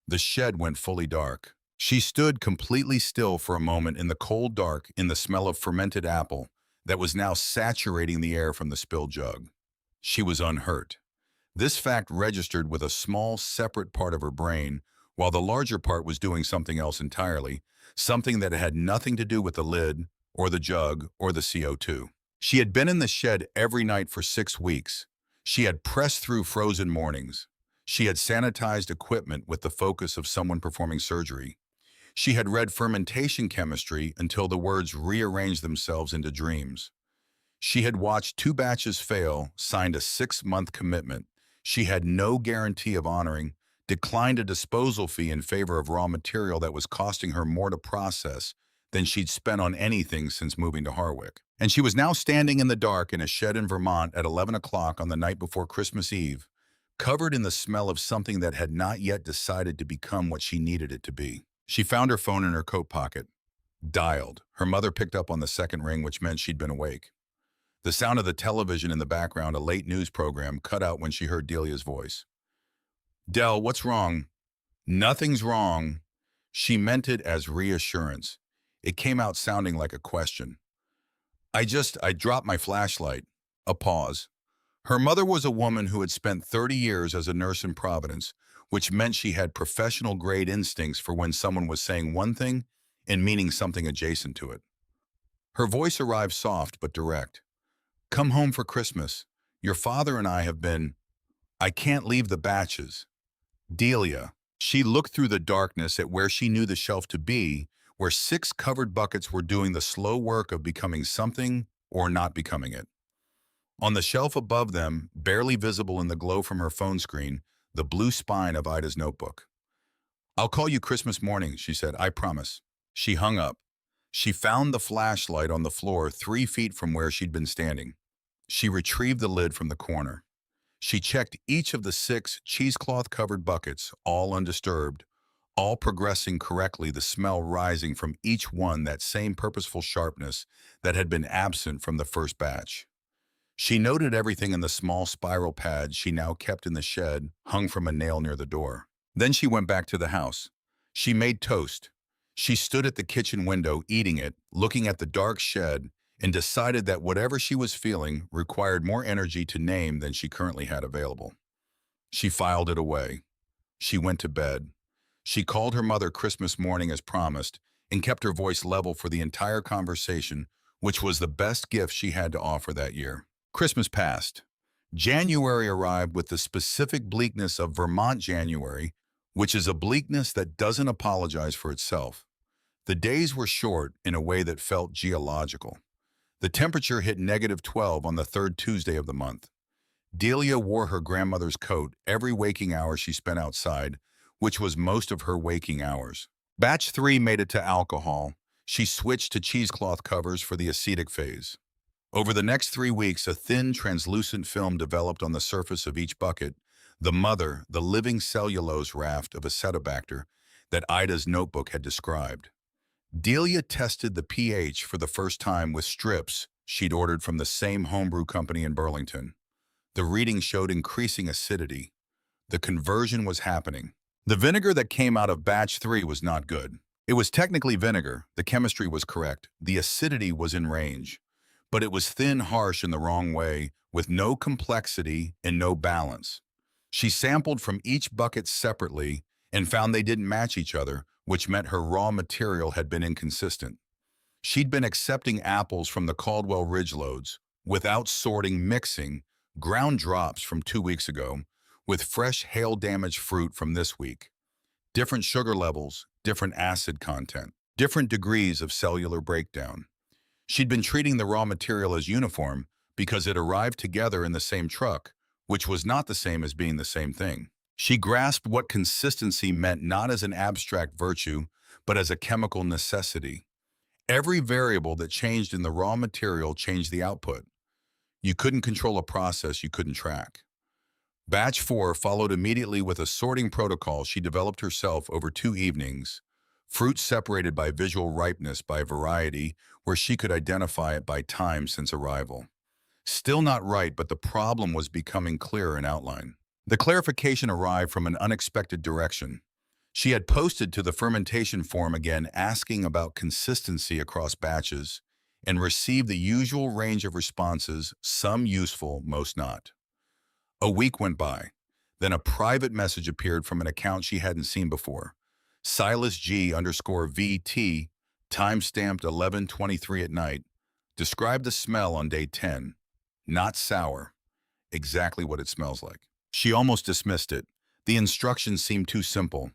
The shed went fully dark. She stood completely still for a moment in the cold dark, in the smell of fermented apple that was now saturating the air from the spilled jug. She was unhurt. This fact registered with a small, separate part of her brain, while the larger part was doing something else entirely, something that had nothing to do with the lid, or the jug, or the CO2. She had been in the shed every night for 6 weeks. She had pressed through frozen mornings. She had sanitized equipment with the focus of someone performing surgery. She had read fermentation chemistry until the words rearranged themselves into dreams. She had watched 2 batches fail, signed a 6-month commitment she had no guarantee of honoring, declined a disposal fee in favor of raw material that was costing her more to process than she'd spent on anything since moving to Harwick. And she was now standing in the dark in a shed in Vermont at 11 o'clock on the night before Christmas Eve, covered in the smell of something that had not yet decided to become what she needed it to be. She found her phone in her coat pocket. Dialed. Her mother picked up on the second ring, which meant she'd been awake. The sound of the television in the background, a late news program, cut out when she heard Delia's voice. Del, what's wrong? Nothing's wrong. She meant it as reassurance. It came out sounding like a question. I dropped my flashlight. A pause. Her mother was a woman who had spent 30 years as a nurse in Providence, which meant she had professional-grade instincts for when someone was saying one thing and meaning something adjacent to it. Her voice arrived soft but direct. Come home for Christmas. Your father and I have been... I can't leave the batches. Delia. She looked through the darkness at where she knew the shelf to be, where 6 covered buckets were doing the slow work of becoming something or not becoming it. On the shelf above them, barely visible in the glow from her phone screen, the blue spine of Ida's notebook. I'll call you Christmas morning, she said. I promise. She hung up. She found the flashlight on the floor 3 feet from where she'd been standing. She retrieved the lid from the corner. She checked each of the 6 cheesecloth-covered buckets, all undisturbed, all progressing correctly, the smell rising from each one, that same purposeful sharpness that had been absent from the first batch. She noted everything in the small spiral pad she now kept in the shed, hung from a nail near the door. Then she went back to the house. She made toast. She stood at the kitchen window, eating it, looking at the dark shed, and decided that whatever she was feeling required more energy to name than she currently had available. She filed it away. She went to bed. She called her mother Christmas morning as promised and kept her voice level for the entire conversation, which was the best gift she had to offer that year. Christmas passed. January arrived with the specific bleakness of Vermont January, which is a bleakness that doesn't apologize for itself. The days were short in a way that felt geological. The temperature hit -12 on the third Tuesday of the month. Delia wore her grandmother's coat every waking hour she spent outside, which was most of her waking hours. Batch 3 made it to alcohol. She switched to cheesecloth covers for the acetic phase. Over the next 3 weeks, a thin, translucent film developed on the surface of each bucket, the mother, the living cellulose raft of acetobacter that Ida's notebook had described. Delia tested the pH for the first time with strips she'd ordered from the same homebrew company in Burlington. The reading showed increasing acidity. The conversion was happening. The vinegar that came out of batch 3 was not good. It was technically vinegar, the chemistry was correct, the acidity was in range. But it was thin, harsh in the wrong way, with no complexity and no balance. She sampled from each bucket separately and found they didn't match each other, which meant her raw material had been inconsistent. She'd been accepting apples from the Caldwell Ridge loads, without sorting, mixing, ground drops from 2 weeks ago, with fresh hail-damaged fruit from this week. Different sugar levels, different acid content, different degrees of cellular breakdown. She'd been treating the raw material as uniform because it arrived together in the same truck, which was not the same as being the same thing. She grasped what consistency meant not as an abstract virtue, but as a chemical necessity. Every variable that changed in the raw material changed the output. You couldn't control a process you couldn't track. Batch 4 followed immediately with a sorting protocol she developed herself over 2 evenings, fruit separated by visual ripeness by variety, where she could identify it by time since arrival. Still not right, but the problem was becoming clearer in outline. The clarification arrived from an unexpected direction. She had posted to the fermentation forum again asking about consistency across batches and received the usual range of responses, some useful, most not. A week went by. Then a private message appeared from an account she hadn't seen before. Silas G_VT, timestamped 11:23 at night, described the smell on day 10. Not sour. Exactly what it smells like. She almost dismissed it. The instructions seemed too simple.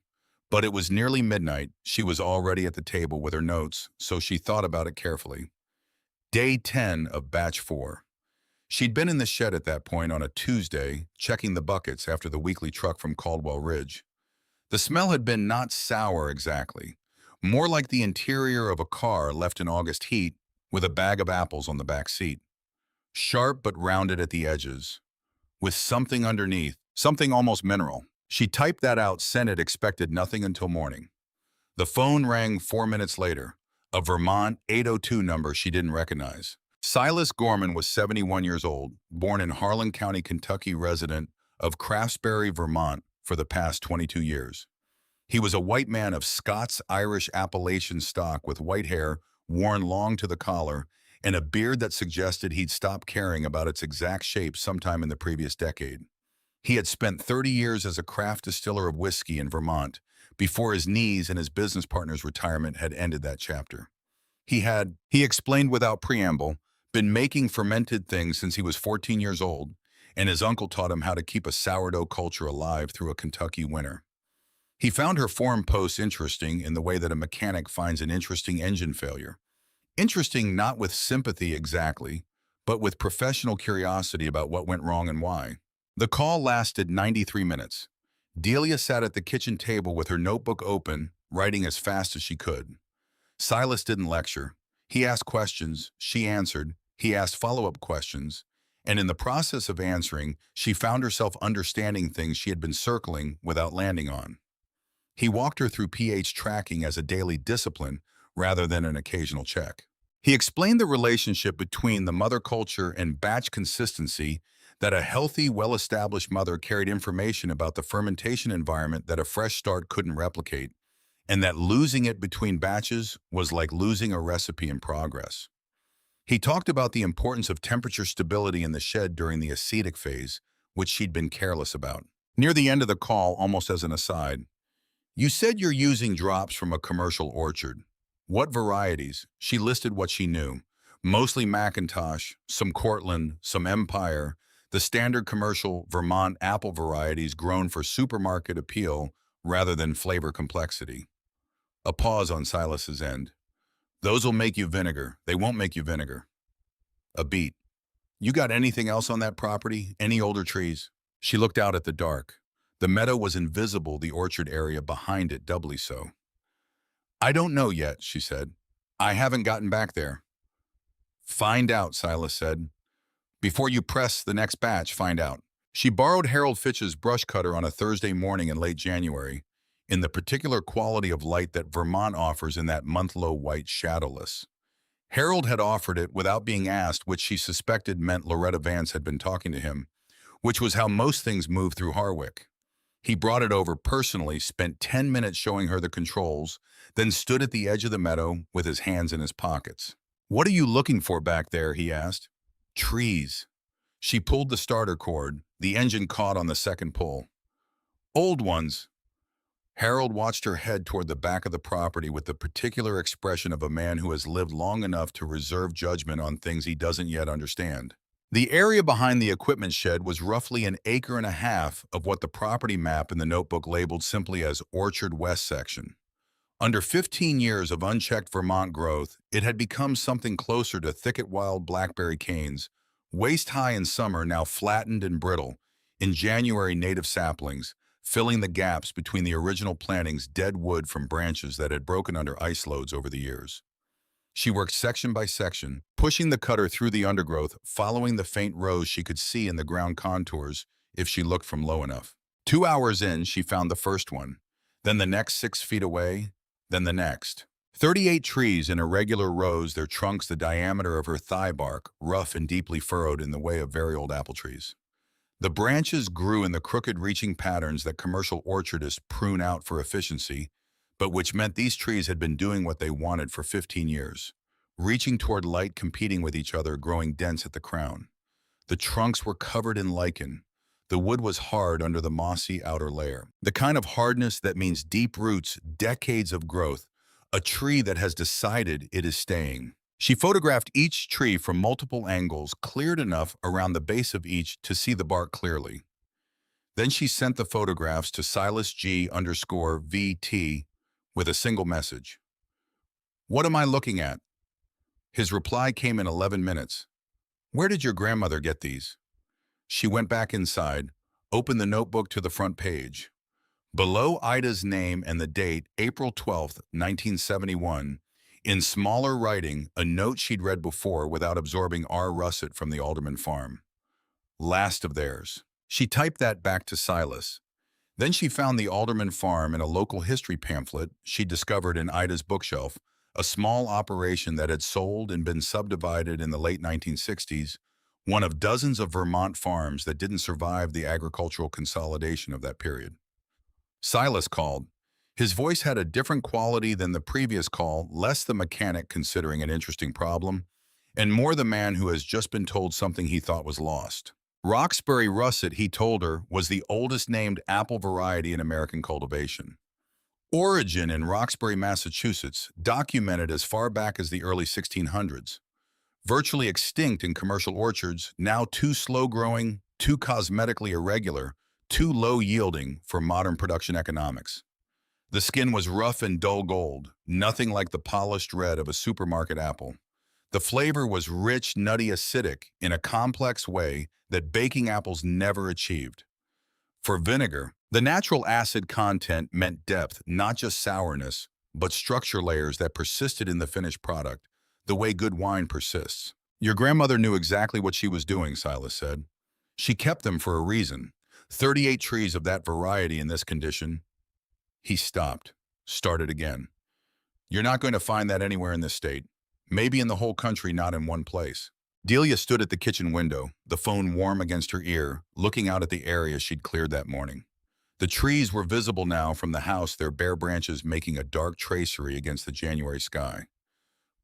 But it was nearly midnight. She was already at the table with her notes, so she thought about it carefully. Day 10 of batch 4. She'd been in the shed at that point on a Tuesday, checking the buckets after the weekly truck from Caldwell Ridge. The smell had been not sour exactly, more like the interior of a car left in August heat with a bag of apples on the back seat. Sharp but rounded at the edges, with something underneath, something almost mineral. She typed that out, sent it, expected nothing until morning. The phone rang 4 minutes later, a Vermont 802 number she didn't recognize. Silas Gorman was 71 years old, born in Harlan County, Kentucky, resident of Craftsbury, Vermont for the past 22 years. He was a white man of Scots-Irish Appalachian stock with white hair worn long to the collar and a beard that suggested he'd stopped caring about its exact shape sometime in the previous decade. He had spent 30 years as a craft distiller of whiskey in Vermont before his knees and his business partner's retirement had ended that chapter. He explained without preamble, been making fermented things since he was 14 years old, and his uncle taught him how to keep a sourdough culture alive through a Kentucky winter. He found her forum posts interesting in the way that a mechanic finds an interesting engine failure. Interesting not with sympathy exactly, but with professional curiosity about what went wrong and why. The call lasted 93 minutes. Delia sat at the kitchen table with her notebook open, writing as fast as she could. Silas didn't lecture. He asked questions, she answered, he asked follow-up questions, and in the process of answering, she found herself understanding things she had been circling without landing on. He walked her through pH tracking as a daily discipline rather than an occasional check. He explained the relationship between the mother culture and batch consistency, that a healthy, well-established mother carried information about the fermentation environment that a fresh start couldn't replicate, and that losing it between batches was like losing a recipe in progress. He talked about the importance of temperature stability in the shed during the acetic phase, which she'd been careless about. Near the end of the call, almost as an aside, "You said you're using drops from a commercial orchard. What varieties?" She listed what she knew. Mostly Macintosh, some Cortland, some Empire, the standard commercial Vermont apple varieties grown for supermarket appeal rather than flavor complexity. A pause on Silas's end. "Those will make you vinegar. They won't make you vinegar." A beat. "You got anything else on that property? Any older trees?" She looked out at the dark. The meadow was invisible, the orchard area behind it doubly so. "I don't know yet," she said. "I haven't gotten back there." "Find out," Silas said. "Before you press the next batch, find out." She borrowed Harold Fitch's brush cutter on a Thursday morning in late January, in the particular quality of light that Vermont offers in that month-low white shadowless. Harold had offered it without being asked, which she suspected meant Loretta Vance had been talking to him, which was how most things move through Harwick. He brought it over personally, spent 10 minutes showing her the controls, then stood at the edge of the meadow with his hands in his pockets. "What are you looking for back there?" he asked. "Trees." She pulled the starter cord. The engine caught on the second pull. "Old ones." Harold watched her head toward the back of the property with the particular expression of a man who has lived long enough to reserve judgment on things he doesn't yet understand. The area behind the equipment shed was roughly an acre and a half of what the property map in the notebook labeled simply as Orchard West section. Under 15 years of unchecked Vermont growth, it had become something closer to thicket wild blackberry canes, waist high in summer, now flattened and brittle, in January native saplings, filling the gaps between the original plantings, dead wood from branches that had broken under ice loads over the years. She worked section by section, pushing the cutter through the undergrowth, following the faint rows she could see in the ground contours if she looked from low enough. 2 hours in, she found the first one, then the next 6 feet away, then the next. 38 trees in irregular rows, their trunks the diameter of her thigh bark, rough and deeply furrowed in the way of very old apple trees. The branches grew in the crooked reaching patterns that commercial orchardists prune out for efficiency, but which meant these trees had been doing what they wanted for 15 years, reaching toward light, competing with each other, growing dense at the crown. The trunks were covered in lichen. The wood was hard under the mossy outer layer. The kind of hardness that means deep roots, decades of growth, a tree that has decided it is staying. She photographed each tree from multiple angles, cleared enough around the base of each to see the bark clearly. Then she sent the photographs to Silas G_VT with a single message. "What am I looking at?" His reply came in 11 minutes. "Where did your grandmother get these?" She went back inside, opened the notebook to the front page. Below Ida's name and the date, April 12th, 1971, in smaller writing, a note she'd read before without absorbing R. Russet from the Alderman farm. "Last of theirs." She typed that back to Silas. Then she found the Alderman farm in a local history pamphlet she discovered in Ida's bookshelf, a small operation that had sold and been subdivided in the late 1960s, one of dozens of Vermont farms that didn't survive the agricultural consolidation of that period. Silas called. His voice had a different quality than the previous call, less the mechanic considering an interesting problem, and more the man who has just been told something he thought was lost. Roxbury russet, he told her, was the oldest named apple variety in American cultivation. Origin in Roxbury, Massachusetts, documented as far back as the early 1600s. Virtually extinct in commercial orchards, now too slow-growing, too cosmetically irregular, too low-yielding for modern production economics. The skin was rough and dull gold, nothing like the polished red of a supermarket apple. The flavor was rich, nutty, acidic in a complex way that baking apples never achieved. For Vinegar, the natural acid content meant depth, not just sourness, but structure layers that persisted in the finished product, the way good wine persists. "Your grandmother knew exactly what she was doing," Silas said. "She kept them for a reason. 38 trees of that variety in this condition." He stopped, started again. "You're not going to find that anywhere in this state. Maybe in the whole country, not in one place." Delia stood at the kitchen window, the phone warm against her ear, looking out at the area she'd cleared that morning. The trees were visible now from the house, their bare branches making a dark tracery against the January sky.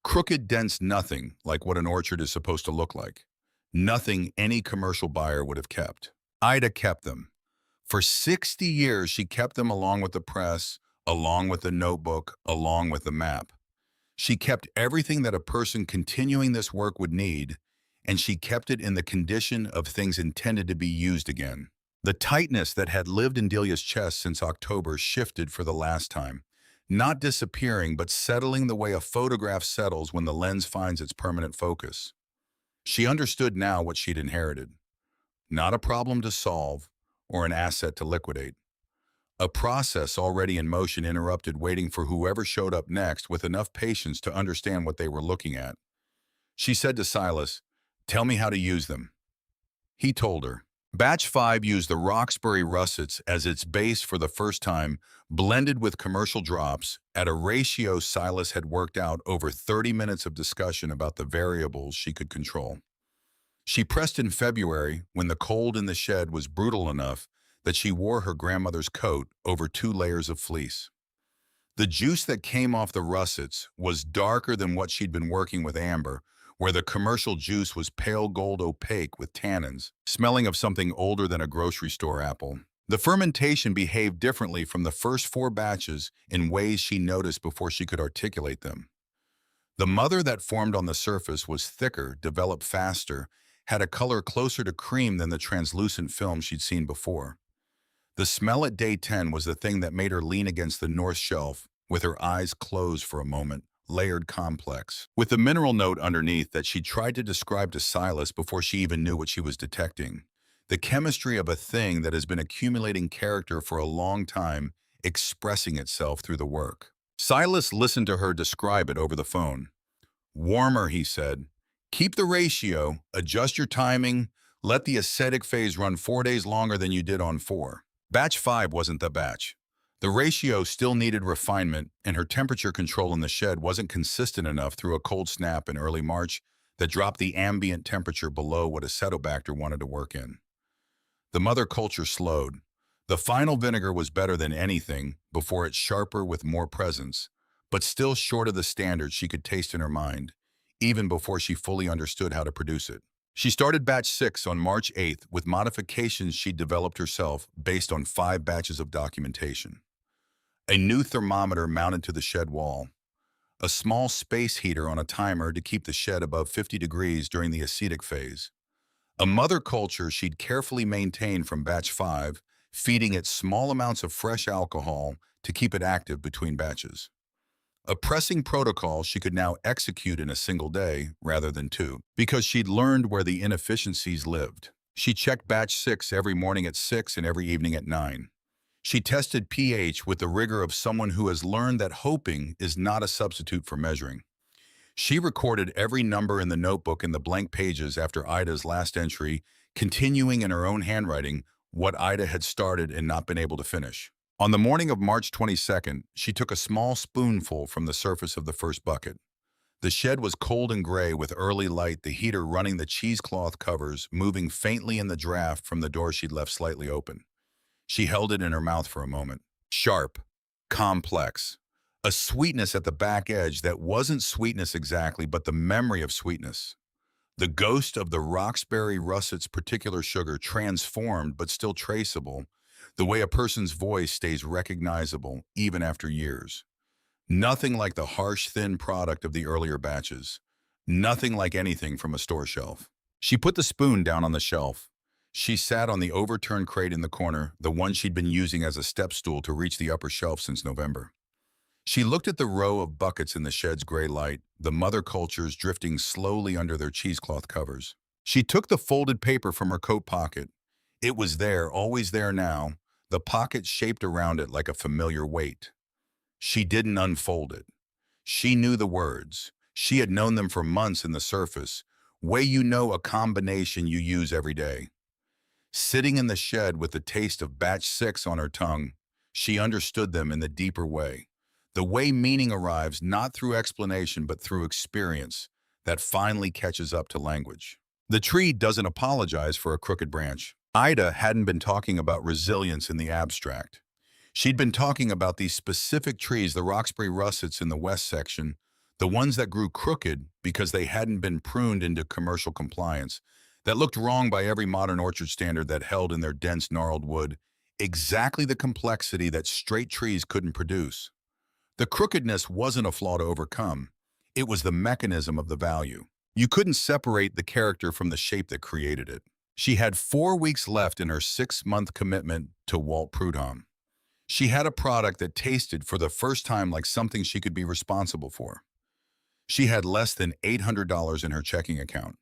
Crooked, dense nothing like what an orchard is supposed to look like. Nothing any commercial buyer would have kept. Ida kept them. For 60 years, she kept them along with the press, along with the notebook, along with the map. She kept everything that a person continuing this work would need, and she kept it in the condition of things intended to be used again. The tightness that had lived in Delia's chest since October shifted for the last time, not disappearing but settling the way a photograph settles when the lens finds its permanent focus. She understood now what she'd inherited. Not a problem to solve or an asset to liquidate. A process already in motion interrupted, waiting for whoever showed up next with enough patience to understand what they were looking at. She said to Silas, "Tell me how to use them." He told her. Batch 5 used the Roxbury russets as its base for the first time, blended with commercial drops, at a ratio Silas had worked out over 30 minutes of discussion about the variables she could control. She pressed in February when the cold in the shed was brutal enough that she wore her grandmother's coat over 2 layers of fleece. The juice that came off the russets was darker than what she'd been working with amber, where the commercial juice was pale gold opaque with tannins, smelling of something older than a grocery store apple. The fermentation behaved differently from the first 4 batches in ways she noticed before she could articulate them. The mother that formed on the surface was thicker, developed faster, had a color closer to cream than the translucent film she'd seen before. The smell at day 10 was the thing that made her lean against the north shelf, with her eyes closed for a moment, layered complex, with the mineral note underneath that she tried to describe to Silas before she even knew what she was detecting. The chemistry of a thing that has been accumulating character for a long time, expressing itself through the work. Silas listened to her describe it over the phone. "Warmer," he said. "Keep the ratio, adjust your timing, let the acidic phase run 4 days longer than you did on 4. Batch 5 wasn't the batch. The ratio still needed refinement, and her temperature control in the shed wasn't consistent enough through a cold snap in early March that dropped the ambient temperature below what Acetobacter wanted to work in. The mother culture slowed. The final vinegar was better than anything before it, sharper with more presence, but still short of the standard she could taste in her mind, even before she fully understood how to produce it. She started batch 6 on March 8th with modifications she'd developed herself based on 5 batches of documentation. A new thermometer mounted to the shed wall, a small space heater on a timer to keep the shed above 50 degrees during the acetic phase, a mother culture she'd carefully maintained from batch 5, feeding it small amounts of fresh alcohol to keep it active between batches. A pressing protocol she could now execute in a single day rather than 2, because she'd learned where the inefficiencies lived. She checked batch 6 every morning at 6 and every evening at 9. She tested pH with the rigor of someone who has learned that hoping is not a substitute for measuring. She recorded every number in the notebook in the blank pages after Ida's last entry, continuing in her own handwriting what Ida had started and not been able to finish. On the morning of March 22nd, she took a small spoonful from the surface of the first bucket. The shed was cold and gray with early light, the heater running the cheesecloth covers, moving faintly in the draft from the door she'd left slightly open. She held it in her mouth for a moment. Sharp, complex, a sweetness at the back edge that wasn't sweetness exactly, but the memory of sweetness. The ghost of the Roxbury russet's particular sugar, transformed but still traceable, the way a person's voice stays recognizable even after years. Nothing like the harsh, thin product of the earlier batches. Nothing like anything from a store shelf. She put the spoon down on the shelf. She sat on the overturned crate in the corner, the one she'd been using as a step stool to reach the upper shelf since November. She looked at the row of buckets in the shed's gray light, the mother cultures drifting slowly under their cheesecloth covers. She took the folded paper from her coat pocket. It was there, always there now, the pocket shaped around it like a familiar weight. She didn't unfold it. She knew the words. She had known them for months in the surface, way you know a combination you use every day. Sitting in the shed with the taste of batch 6 on her tongue, she understood them in the deeper way. The way meaning arrives not through explanation but through experience that finally catches up to language. The tree doesn't apologize for a crooked branch. Ida hadn't been talking about resilience in the abstract. She'd been talking about these specific trees, the Roxbury russets in the west section, the ones that grew crooked because they hadn't been pruned into commercial compliance, that looked wrong by every modern orchard standard that held in their dense, gnarled wood. exactly the complexity that straight trees couldn't produce. The crookedness wasn't a flaw to overcome. It was the mechanism of the value. You couldn't separate the character from the shape that created it. She had 4 weeks left in her 6-month commitment to Walt Prudhomme. She had a product that tasted for the first time like something she could be responsible for. She had less than $800 in her checking account.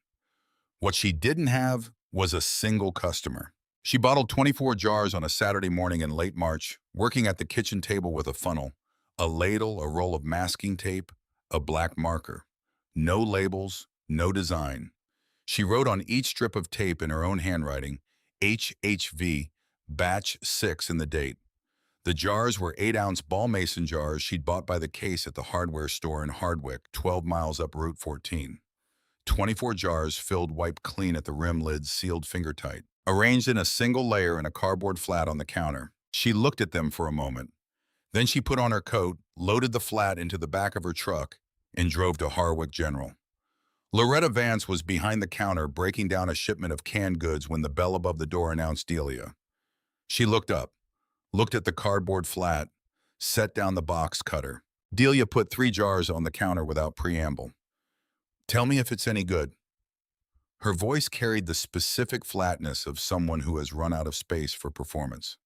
What she didn't have was a single customer. She bottled 24 jars on a Saturday morning in late March, working at the kitchen table with a funnel, a ladle, a roll of masking tape, a black marker. No labels, no design. She wrote on each strip of tape in her own handwriting, HHV, batch 6 and the date. The jars were 8-ounce ball mason jars she'd bought by the case at the hardware store in Hardwick, 12 miles up Route 14. 24 jars filled, wiped clean at the rim lids, sealed finger tight. Arranged in a single layer in a cardboard flat on the counter. She looked at them for a moment. Then she put on her coat, loaded the flat into the back of her truck, and drove to Harwick General. Loretta Vance was behind the counter breaking down a shipment of canned goods when the bell above the door announced Delia. She looked up, looked at the cardboard flat, set down the box cutter. Delia put 3 jars on the counter without preamble. "Tell me if it's any good." Her voice carried the specific flatness of someone who has run out of space for performance.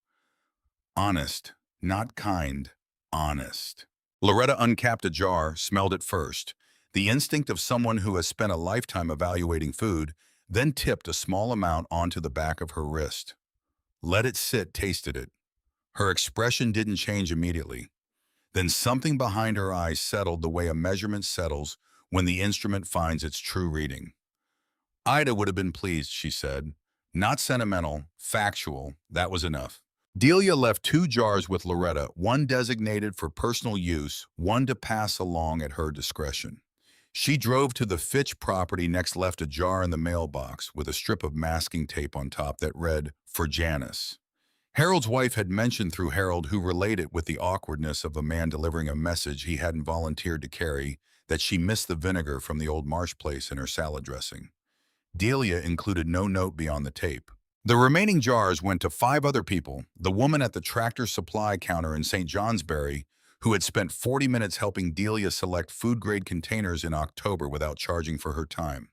Honest, not kind, honest. Loretta uncapped a jar, smelled it first. The instinct of someone who has spent a lifetime evaluating food, then tipped a small amount onto the back of her wrist. Let it sit, tasted it. Her expression didn't change immediately. Then something behind her eyes settled the way a measurement settles when the instrument finds its true reading. Ida would have been pleased, she said. Not sentimental, factual, that was enough. Delia left 2 jars with Loretta, one designated for personal use, one to pass along at her discretion. She drove to the Fitch property, next left a jar in the mailbox with a strip of masking tape on top that read, "For Janice." Harold's wife had mentioned through Harold, who related with the awkwardness of a man delivering a message he hadn't volunteered to carry, that she missed the vinegar from the old Marsh place in her salad dressing. Delia included no note beyond the tape. The remaining jars went to 5 other people, the woman at the Tractor Supply counter in St. Johnsbury, who had spent 40 minutes helping Delia select food-grade containers in October without charging for her time.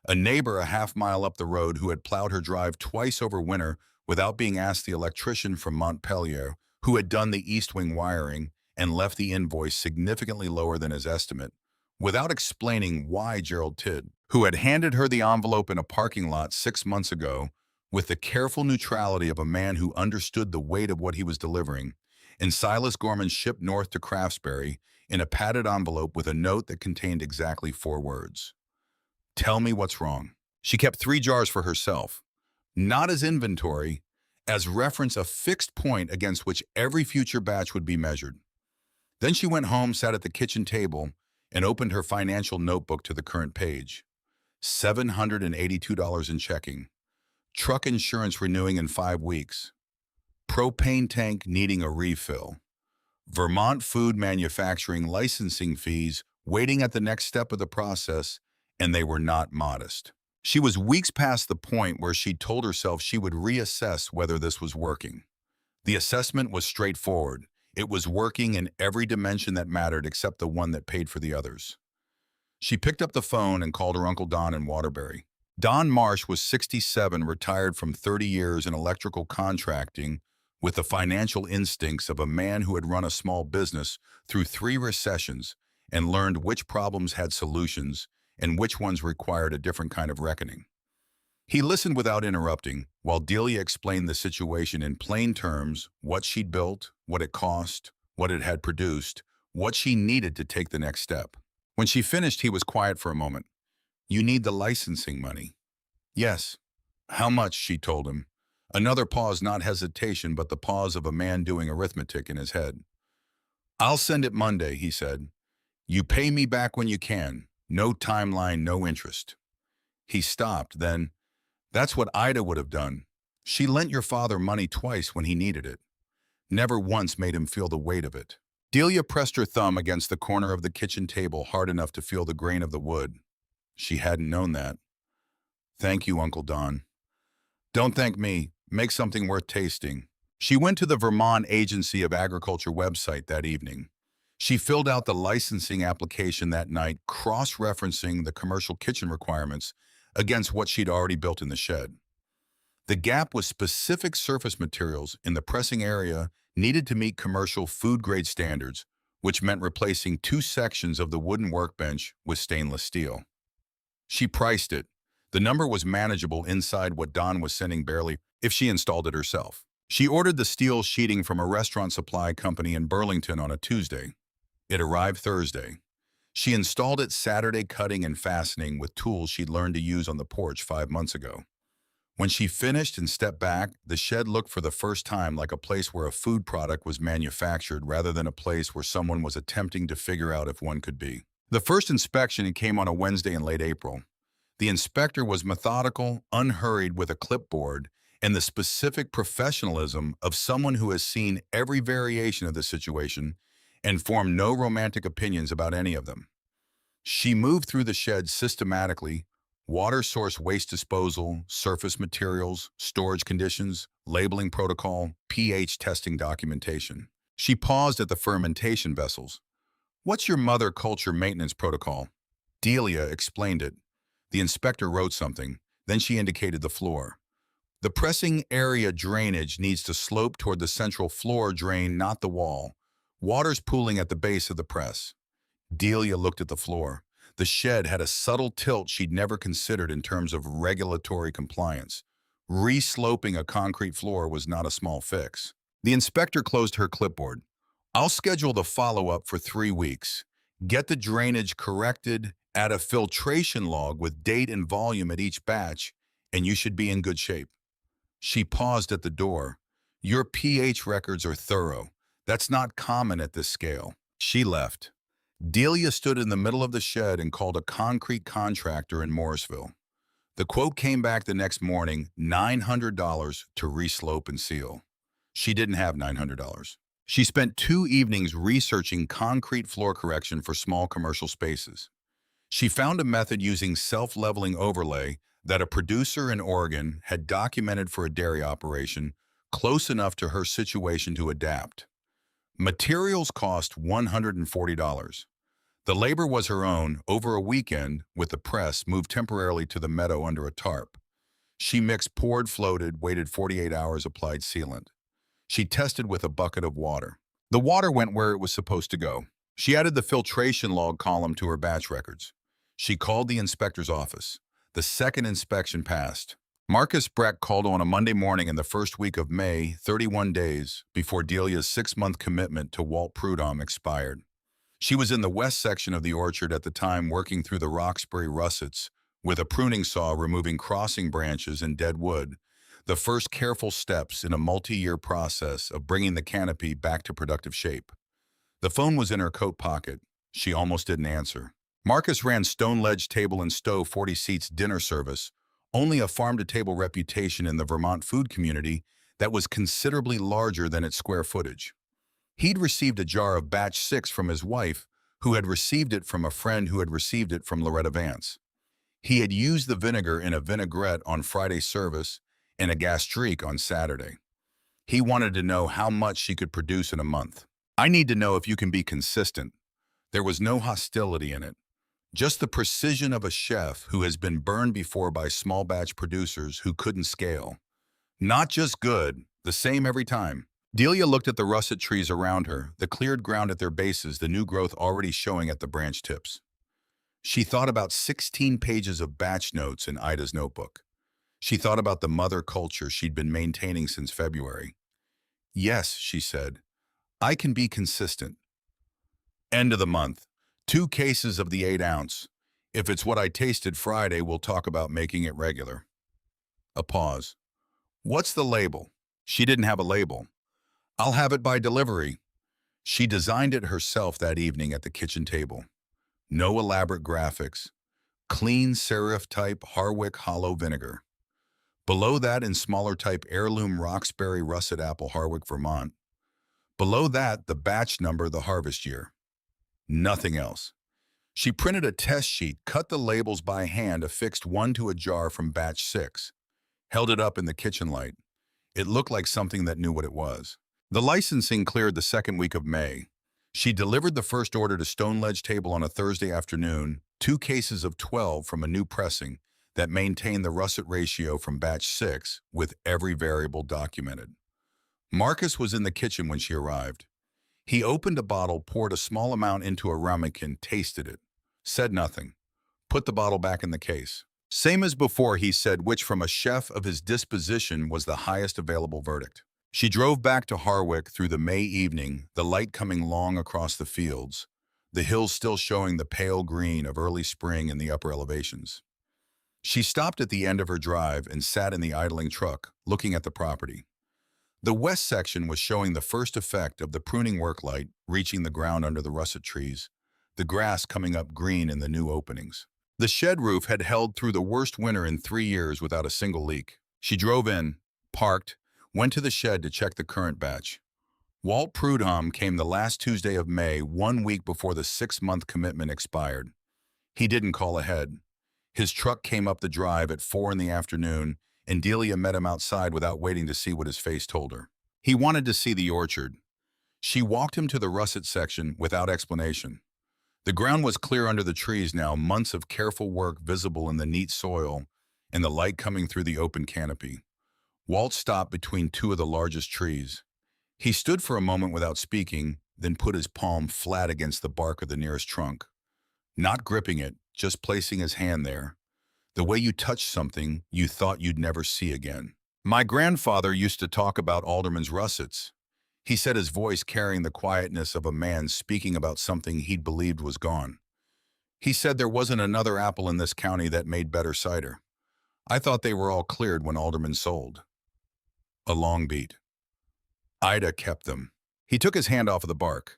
A neighbor a half-mile up the road who had plowed her drive twice over winter without being asked, the electrician from Montpelier, who had done the East Wing wiring and left the invoice significantly lower than his estimate, without explaining why. Gerald Tidd, who had handed her the envelope in a parking lot 6 months ago, with the careful neutrality of a man who understood the weight of what he was delivering, and Silas Gorman shipped north to Craftsbury in a padded envelope with a note that contained exactly 4 words. "Tell me what's wrong." She kept 3 jars for herself, not as inventory, as reference, a fixed point against which every future batch would be measured. Then she went home, sat at the kitchen table, and opened her financial notebook to the current page. $782 in checking. Truck insurance renewing in 5 weeks. Propane tank needing a refill. Vermont food manufacturing licensing fees waiting at the next step of the process, and they were not modest. She was weeks past the point where she'd told herself she would reassess whether this was working. The assessment was straightforward. It was working in every dimension that mattered except the one that paid for the others. She picked up the phone and called her Uncle Don in Waterbury. Don Marsh was 67, retired from 30 years in electrical contracting, with the financial instincts of a man who had run a small business through 3 recessions and learned which problems had solutions and which ones required a different kind of reckoning. He listened without interrupting, while Delia explained the situation in plain terms: what she'd built, what it cost, what it had produced, what she needed to take the next step. When she finished, he was quiet for a moment. "You need the licensing money." "Yes." "How much?" she told him. Another pause, not hesitation, but the pause of a man doing arithmetic in his head. "I'll send it Monday," he said. "You pay me back when you can. No timeline, no interest." He stopped, then, "That's what Ida would have done. She lent your father money twice when he needed it. Never once made him feel the weight of it." Delia pressed her thumb against the corner of the kitchen table hard enough to feel the grain of the wood. She hadn't known that. "Thank you, Uncle Don." "Don't thank me. Make something worth tasting." She went to the Vermont Agency of Agriculture website that evening. She filled out the licensing application that night, cross-referencing the commercial kitchen requirements against what she'd already built in the shed. The gap was specific surface materials in the pressing area needed to meet commercial food-grade standards, which meant replacing 2 sections of the wooden workbench with stainless steel. She priced it. The number was manageable inside what Dawn was sending barely if she installed it herself. She ordered the steel sheeting from a restaurant supply company in Burlington on a Tuesday. It arrived Thursday. She installed it Saturday, cutting and fastening with tools she'd learned to use on the porch 5 months ago. When she finished and stepped back, the shed looked for the first time like a place where a food product was manufactured rather than a place where someone was attempting to figure out if one could be. The first inspection came on a Wednesday in late April. The inspector was methodical, unhurried, with a clipboard, and the specific professionalism of someone who has seen every variation of the situation and formed no romantic opinions about any of them. She moved through the shed systematically: water source waste disposal, surface materials, storage conditions, labeling protocol, pH testing documentation. She paused at the fermentation vessels. "What's your mother culture maintenance protocol?" Delia explained it. The inspector wrote something, then she indicated the floor. "The pressing area drainage needs to slope toward the central floor drain, not the wall. Water's pooling at the base of the press." Delia looked at the floor. The shed had a subtle tilt she'd never considered in terms of regulatory compliance. Resloping a concrete floor was not a small fix. The inspector closed her clipboard. "I'll schedule the follow-up for 3 weeks. Get the drainage corrected, add a filtration log with date and volume at each batch, and you should be in good shape." She paused at the door. "Your pH records are thorough. That's not common at this scale." She left. Delia stood in the middle of the shed and called a concrete contractor in Morrisville. The quote came back the next morning: $900 to reslope and seal. She didn't have $900. She spent 2 evenings researching concrete floor correction for small commercial spaces. She found a method using self-leveling overlay that a producer in Oregon had documented for a dairy operation close enough to her situation to adapt. Materials cost $140. The labor was her own. Over a weekend, with the press moved temporarily to the meadow under a tarp. She mixed, poured, floated, waited 48 hours, applied sealant. She tested with a bucket of water. The water went where it was supposed to go. She added the filtration log column to her batch records. She called the inspector's office. The second inspection passed. Marcus Breck called on a Monday morning in the first week of May, 31 days before Delia's 6-month commitment to Walt Prudhomme expired. She was in the west section of the orchard at the time, working through the Roxbury russets with a pruning saw, removing crossing branches and dead wood, the first careful steps in a multi-year process of bringing the canopy back to productive shape. The phone was in her coat pocket. She almost didn't answer. Marcus ran Stone Ledge Table and Stove 40 seats dinner service, only a farm-to-table reputation in the Vermont food community that was considerably larger than its square footage. He'd received a jar of batch 6 from his wife, who had received it from a friend who had received it from Loretta Vance. He had used the vinegar in a vinaigrette on Friday service and a gastrique on Saturday. He wanted to know how much she could produce in a month. "I need to know if you can be consistent." There was no hostility in it. Just the precision of a chef who has been burned before by small batch producers who couldn't scale. Not just good, the same every time. Delia looked at the russet trees around her, the cleared ground at their bases, the new growth already showing at the branch tips. She thought about 16 pages of batch notes in Ida's notebook. She thought about the mother culture she'd been maintaining since February. "Yes," she said, "I can be consistent." End of the month. 2 cases of the 8-ounce. "If it's what I tasted Friday, we'll talk about making it regular." A pause. "What's the label?" She didn't have a label. "I'll have it by delivery." She designed it herself that evening at the kitchen table. No elaborate graphics. Clean serif type Harwick hollow vinegar. Below that, in smaller type, heirloom Roxbury russet apple, Harwick, Vermont. Below that, the batch number, the harvest year. Nothing else. She printed a test sheet, cut the labels by hand, affixed one to a jar from batch 6, held it up in the kitchen light. It looked like something that knew what it was. The licensing cleared the second week of May. She delivered the first order to Stone Ledge Table on a Thursday afternoon, 2 cases of 12 from a new pressing that maintained the russet ratio from batch 6 with every variable documented. Marcus was in the kitchen when she arrived. He opened a bottle, poured a small amount into a ramekin, tasted it, said nothing, put the bottle back in the case. Same as before, he said, which from a chef of his disposition was the highest available verdict. She drove back to Harwick through the May evening, the light coming long across the fields, the hills still showing the pale green of early spring in the upper elevations. She stopped at the end of her drive and sat in the idling truck, looking at the property. The west section was showing the first effect of the pruning worklight reaching the ground under the russet trees, the grass coming up green in the new openings. The shed roof had held through the worst winter in 3 years without a single leak. She drove in, parked, went to the shed to check the current batch. Walt Prudhomme came the last Tuesday of May, 1 week before the 6-month commitment expired. He didn't call ahead. His truck came up the drive at 4 in the afternoon, and Delia met him outside without waiting to see what his face told her. He wanted to see the orchard. She walked him to the russet section without explanation. The ground was clear under the trees now, months of careful work visible in the neat soil and the light coming through the open canopy. Walt stopped between 2 of the largest trees. He stood for a moment without speaking, then put his palm flat against the bark of the nearest trunk. Not gripping it, just placing his hand there. The way you touch something you thought you'd never see again. My grandfather used to talk about alderman's russets. He said, his voice carrying the quietness of a man speaking about something he'd believed was gone. He said there wasn't another apple in this county that made better cider. I thought they were all cleared when alderman sold. A long beat. Ida kept them. He took his hand off of the bark.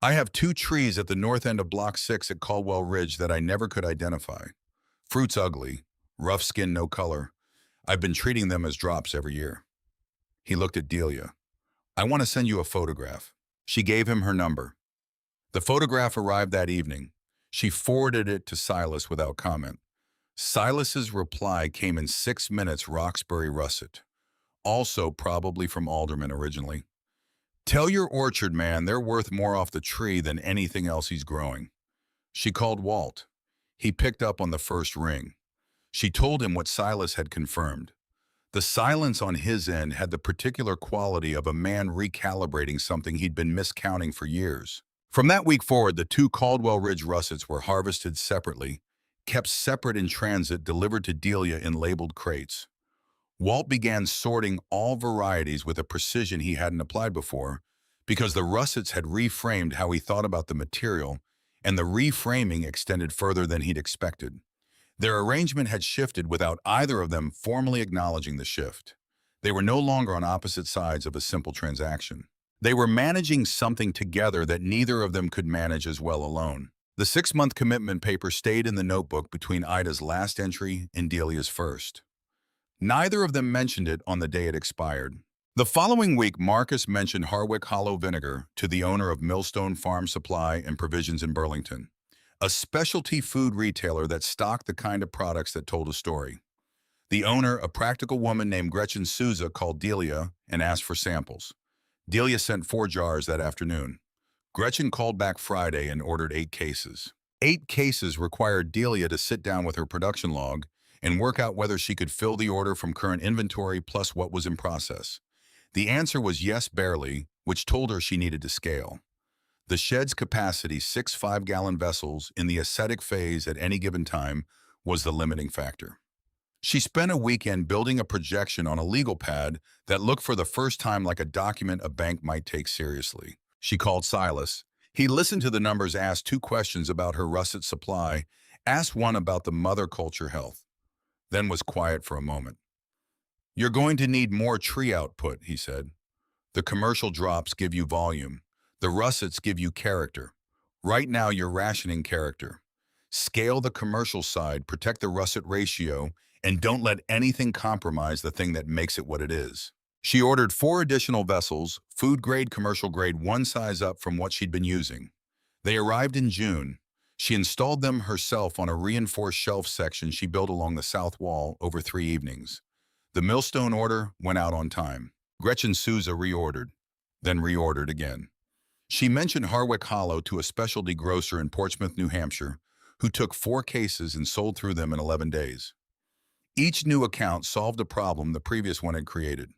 I have 2 trees at the north end of Block 6 at Caldwell Ridge that I never could identify. Fruit's ugly, rough skin, no color. I've been treating them as drops every year. He looked at Delia. I want to send you a photograph. She gave him her number. The photograph arrived that evening. She forwarded it to Silas without comment. Silas's reply came in 6 minutes, Roxbury russet. Also probably from alderman originally. Tell your orchard man they're worth more off the tree than anything else he's growing. She called Walt. He picked up on the first ring. She told him what Silas had confirmed. The silence on his end had the particular quality of a man recalibrating something he'd been miscounting for years. From that week forward, the 2 Caldwell Ridge russets were harvested separately, kept separate in transit, delivered to Delia in labeled crates. Walt began sorting all varieties with a precision he hadn't applied before, because the russets had reframed how he thought about the material, and the reframing extended further than he'd expected. Their arrangement had shifted without either of them formally acknowledging the shift. They were no longer on opposite sides of a simple transaction. They were managing something together that neither of them could manage as well alone. The 6-month commitment paper stayed in the notebook between Ida's last entry and Delia's first. Neither of them mentioned it on the day it expired. The following week, Marcus mentioned Harwick Hollow Vinegar to the owner of Millstone Farm Supply and Provisions in Burlington, a specialty food retailer that stocked the kind of products that told a story. The owner, a practical woman named Gretchen Souza, called Delia and asked for samples. Delia sent 4 jars that afternoon. Gretchen called back Friday and ordered 8 cases. 8 cases required Delia to sit down with her production log and work out whether she could fill the order from current inventory plus what was in process. The answer was yes, barely, which told her she needed to scale. The shed's capacity, 6 5-gallon vessels in the ascetic phase at any given time, was the limiting factor. She spent a weekend building a projection on a legal pad that looked for the first time like a document a bank might take seriously. She called Silas. He listened to the numbers, asked 2 questions about her russet supply, asked one about the mother culture health, then was quiet for a moment. You're going to need more tree output, he said. The commercial drops give you volume. The russets give you character. Right now you're rationing character. Scale the commercial side, protect the russet ratio, and don't let anything compromise the thing that makes it what it is. She ordered 4 additional vessels, food grade, commercial grade, 1 size up from what she'd been using. They arrived in June. She installed them herself on a reinforced shelf section she built along the south wall over 3 evenings. The millstone order went out on time. Gretchen Souza reordered, then reordered again. She mentioned Harwick Hollow to a specialty grocer in Portsmouth, New Hampshire, who took 4 cases and sold through them in 11 days. Each new account solved a problem the previous one had created.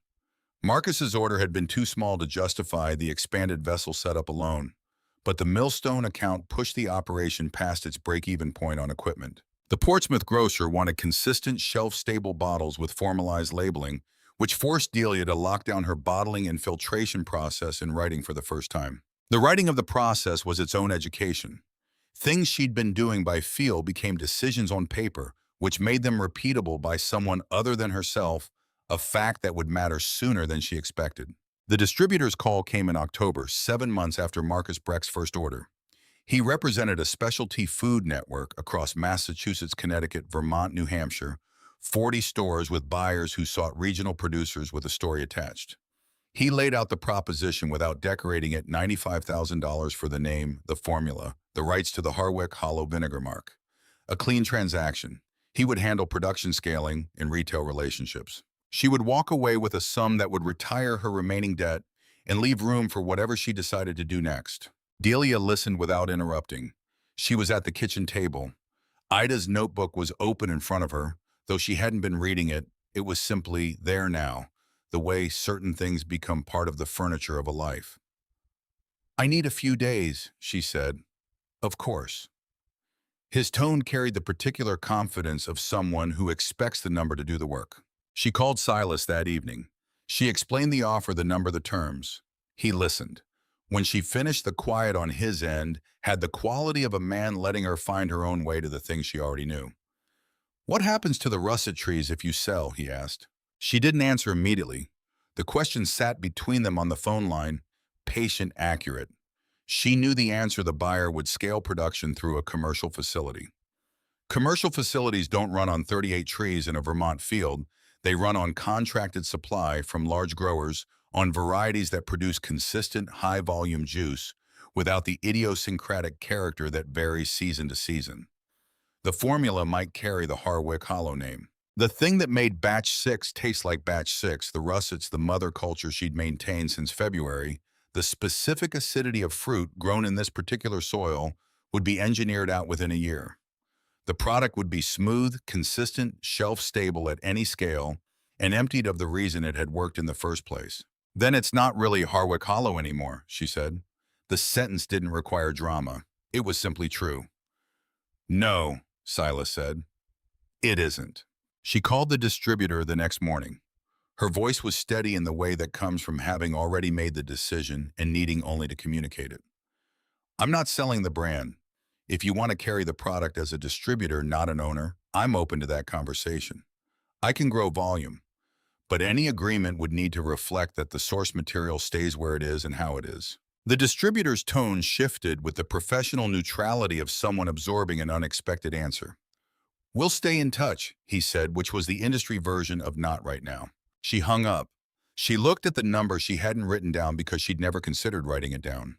Marcus's order had been too small to justify the expanded vessel setup alone, but the millstone account pushed the operation past its break-even point on equipment. The Portsmouth grocer wanted consistent, shelf-stable bottles with formalized labeling, which forced Delia to lock down her bottling and filtration process in writing for the first time. The writing of the process was its own education. Things she'd been doing by feel became decisions on paper, which made them repeatable by someone other than herself, a fact that would matter sooner than she expected. The distributor's call came in October, 7 months after Marcus Breck's first order. He represented a specialty food network across Massachusetts, Connecticut, Vermont, New Hampshire, 40 stores with buyers who sought regional producers with a story attached. He laid out the proposition without decorating it $95,000 for the name, the formula, the rights to the Harwick Hollow Vinegar mark. A clean transaction. He would handle production scaling and retail relationships. She would walk away with a sum that would retire her remaining debt and leave room for whatever she decided to do next. Delia listened without interrupting. She was at the kitchen table. Ida's notebook was open in front of her. Though she hadn't been reading it, it was simply there now, the way certain things become part of the furniture of a life. "I need a few days," she said. "Of course." His tone carried the particular confidence of someone who expects the number to do the work. She called Silas that evening. She explained the offer, the number, the terms. He listened. When she finished, the quiet on his end had the quality of a man letting her find her own way to the things she already knew. "What happens to the russet trees if you sell?" he asked. She didn't answer immediately. The question sat between them on the phone line, patient, accurate. She knew the answer: the buyer would scale production through a commercial facility. Commercial facilities don't run on 38 trees in a Vermont field. They run on contracted supply from large growers on varieties that produce consistent, high-volume juice without the idiosyncratic character that varies season to season. The formula might carry the Harwick Hollow name. The thing that made Batch 6 taste like Batch 6, the russets, the mother culture she'd maintained since February, the specific acidity of fruit grown in this particular soil, would be engineered out within a year. The product would be smooth, consistent, shelf-stable at any scale, and emptied of the reason it had worked in the first place. "Then it's not really Harwick Hollow anymore," she said. The sentence didn't require drama. It was simply true. "No," Silas said. "It isn't." She called the distributor the next morning. Her voice was steady in the way that comes from having already made the decision and needing only to communicate it. "I'm not selling the brand. If you want to carry the product as a distributor, not an owner, I'm open to that conversation. I can grow volume, but any agreement would need to reflect that the source material stays where it is and how it is." The distributor's tone shifted with the professional neutrality of someone absorbing an unexpected answer. "We'll stay in touch," he said, which was the industry version of "not right now." She hung up. She looked at the number she hadn't written down because she'd never considered writing it down.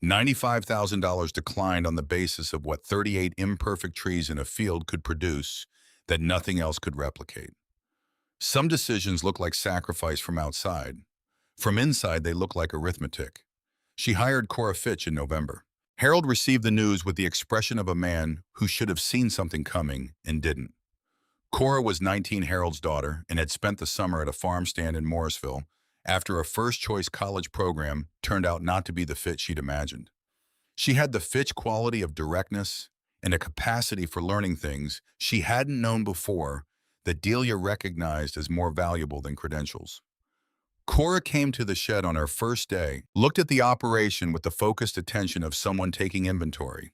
$95,000 declined on the basis of what 38 imperfect trees in a field could produce that nothing else could replicate. Some decisions look like sacrifice from outside. From inside, they look like arithmetic. She hired Cora Fitch in November. Harold received the news with the expression of a man who should have seen something coming and didn't. Cora was 19, Harold's daughter, and had spent the summer at a farm stand in Morrisville after a first-choice college program turned out not to be the fit she'd imagined. She had the Fitch quality of directness and a capacity for learning things she hadn't known before that Delia recognized as more valuable than credentials. Cora came to the shed on her first day, looked at the operation with the focused attention of someone taking inventory,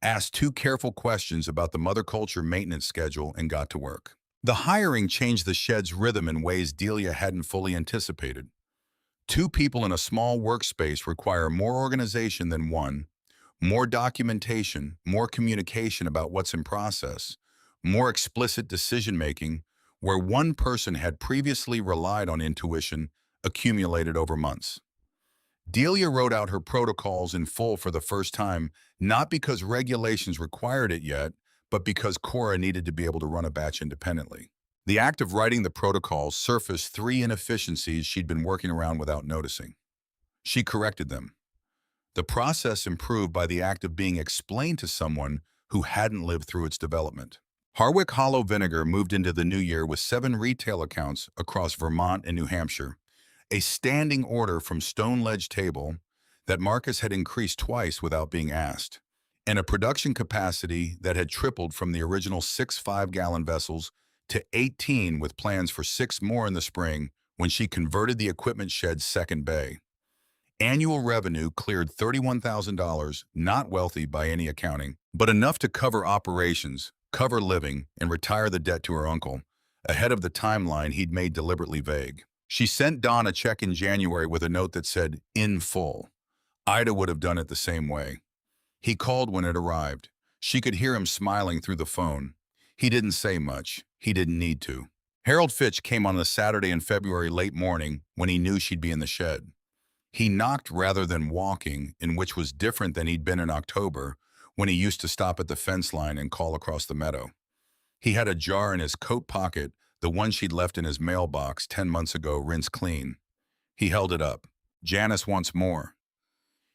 asked 2 careful questions about the mother culture maintenance schedule, and got to work. The hiring changed the shed's rhythm in ways Delia hadn't fully anticipated. 2 people in a small workspace require more organization than one, more documentation, more communication about what's in process, more explicit decision-making, where one person had previously relied on intuition accumulated over months. Delia wrote out her protocols in full for the first time, not because regulations required it yet, but because Cora needed to be able to run a batch independently. The act of writing the protocol surfaced three inefficiencies she'd been working around without noticing. She corrected them. The process improved by the act of being explained to someone who hadn't lived through its development. Harwick Hollow Vinegar moved into the new year with 7 retail accounts across Vermont and New Hampshire, a standing order from Stone Ledge Table that Marcus had increased twice without being asked, and a production capacity that had tripled from the original 6 5-gallon vessels to 18 with plans for 6 more in the spring when she converted the equipment shed's second bay. Annual revenue cleared $31,000, not wealthy by any accounting, but enough to cover operations, cover living, and retire the debt to her uncle, ahead of the timeline he'd made deliberately vague. She sent Don a check in January with a note that said, "In full." Ida would have done it the same way. He called when it arrived. She could hear him smiling through the phone. He didn't say much. He didn't need to. Harold Fitch came on a Saturday in February late morning when he knew she'd be in the shed. He knocked rather than walking, in which was different than he'd been in October, when he used to stop at the fence line and call across the meadow. He had a jar in his coat pocket, the one she'd left in his mailbox 10 months ago, rinsed clean. He held it up. "Janice wants more."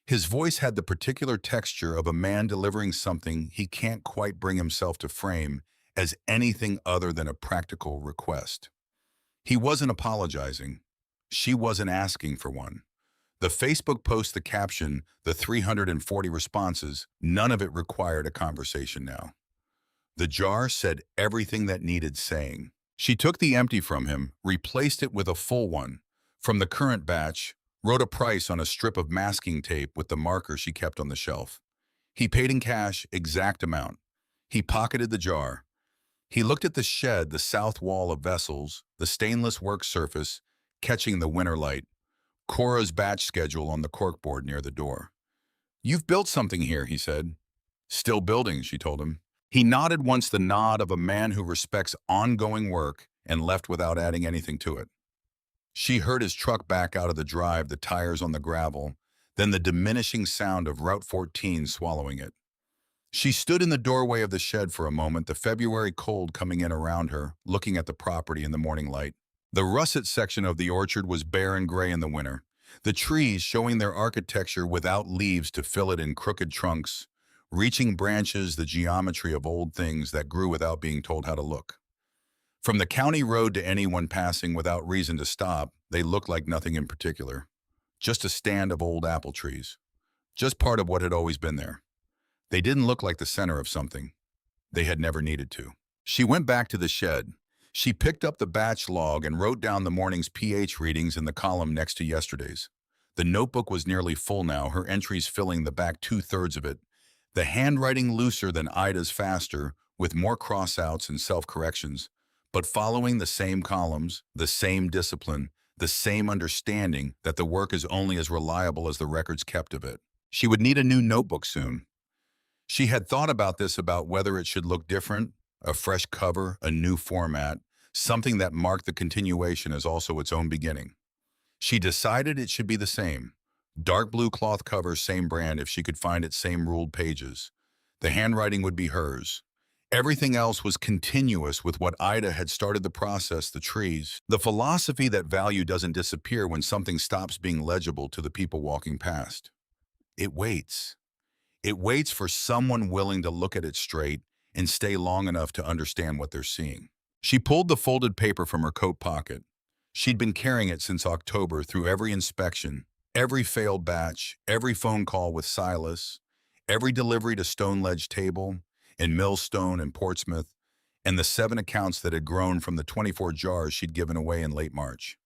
His voice had the particular texture of a man delivering something he can't quite bring himself to frame as anything other than a practical request. He wasn't apologizing. She wasn't asking for one. The Facebook post, the caption, the 340 responses, none of it required a conversation now. The jar said everything that needed saying. She took the empty from him, replaced it with a full one, from the current batch, wrote a price on a strip of masking tape with the marker she kept on the shelf. He paid in cash, exact amount. He pocketed the jar. He looked at the shed, the south wall of vessels, the stainless work surface, catching the winter light, Cora's batch schedule on the corkboard near the door. "You've built something here," he said. "Still building," she told him. He nodded once, the nod of a man who respects ongoing work, and left without adding anything to it. She heard his truck back out of the drive, the tires on the gravel, then the diminishing sound of Route 14 swallowing it. She stood in the doorway of the shed for a moment, the February cold coming in around her, looking at the property in the morning light. The russet section of the orchard was bare and gray in the winter, the trees showing their architecture without leaves to fill it in crooked trunks, reaching branches, the geometry of old things that grew without being told how to look. From the county road to anyone passing without reason to stop, they looked like nothing in particular. Just a stand of old apple trees. Just part of what had always been there. They didn't look like the center of something. They had never needed to. She went back to the shed. She picked up the batch log and wrote down the morning's pH readings in the column next to yesterday's. The notebook was nearly full now, her entries filling the back 2/3 of it. The handwriting looser than Ida's, faster, with more cross-outs and self-corrections, but following the same columns, the same discipline, the same understanding that the work is only as reliable as the records kept of it. She would need a new notebook soon. She had thought about this, about whether it should look different, a fresh cover, a new format, something that marked the continuation as also its own beginning. She decided it should be the same. Dark blue cloth cover, same brand if she could find it, same ruled pages. The handwriting would be hers. Everything else was continuous with what Ida had started the process, the trees, the philosophy that value doesn't disappear when something stops being legible to the people walking past. It waits. It waits for someone willing to look at it straight and stay long enough to understand what they're seeing. She pulled the folded paper from her coat pocket. She'd been carrying it since October, through every inspection, every failed batch, every phone call with Silas, every delivery to Stone Ledge Table, in Millstone and Portsmouth, and the 7 accounts that had grown from the 24 jars she'd given away in late March.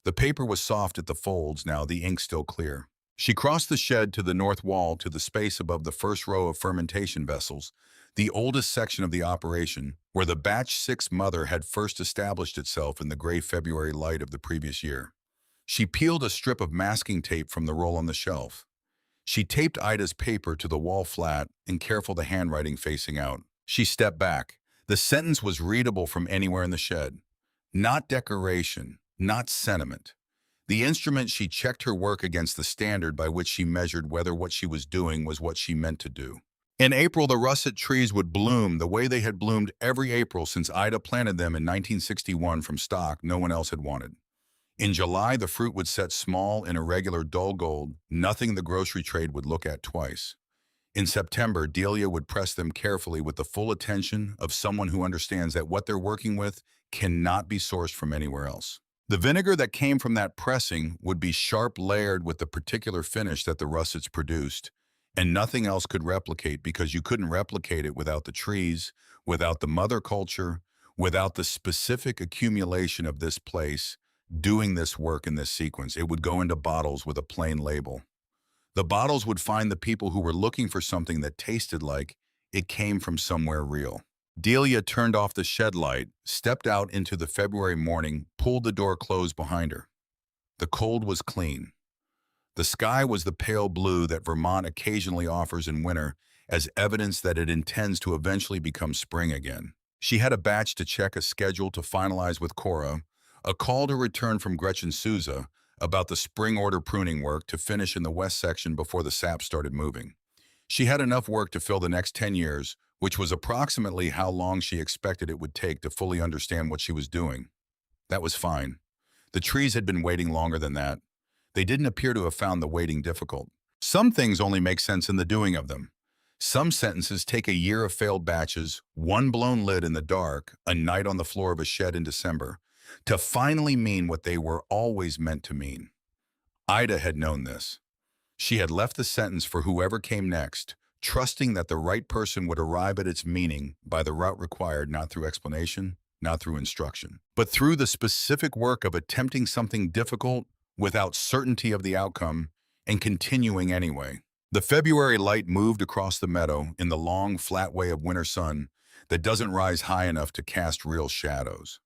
The paper was soft at the folds now, the ink still clear. She crossed the shed to the north wall, to the space above the first row of fermentation vessels, the oldest section of the operation, where the batch 6 mother had first established itself in the gray February light of the previous year. She peeled a strip of masking tape from the roll on the shelf. She taped Ida's paper to the wall flat and careful, the handwriting facing out. She stepped back. The sentence was readable from anywhere in the shed. Not decoration, not sentiment. The instrument she checked her work against, the standard by which she measured whether what she was doing was what she meant to do. In April, the russet trees would bloom the way they had bloomed every April since Ida planted them in 1961 from stock no one else had wanted. In July, the fruit would set small in irregular dull gold, nothing the grocery trade would look at twice. In September, Delia would press them carefully with the full attention of someone who understands that what they're working with cannot be sourced from anywhere else. The vinegar that came from that pressing would be sharp layered with the particular finish that the russets produced, and nothing else could replicate because you couldn't replicate it without the trees, without the mother culture, without the specific accumulation of this place doing this work in this sequence. It would go into bottles with a plain label. The bottles would find the people who were looking for something that tasted like it came from somewhere real. Delia turned off the shed light, stepped out into the February morning, pulled the door closed behind her. The cold was clean. The sky was the pale blue that Vermont occasionally offers in winter as evidence that it intends to eventually become spring again. She had a batch to check, a schedule to finalize with Cora, a call to return from Gretchen Souza about the spring order pruning work to finish in the west section before the sap started moving. She had enough work to fill the next 10 years, which was approximately how long she expected it would take to fully understand what she was doing. That was fine. The trees had been waiting longer than that. They didn't appear to have found the waiting difficult. Some things only make sense in the doing of them. Some sentences take a year of failed batches, one blown lid in the dark, a night on the floor of a shed in December, to finally mean what they were always meant to mean. Ida had known this. She had left the sentence for whoever came next, trusting that the right person would arrive at its meaning by the route required, not through explanation, not through instruction, but through the specific work of attempting something difficult without certainty of the outcome and continuing anyway. The February light moved across the meadow in the long, flat way of winter sun that doesn't rise high enough to cast real shadows.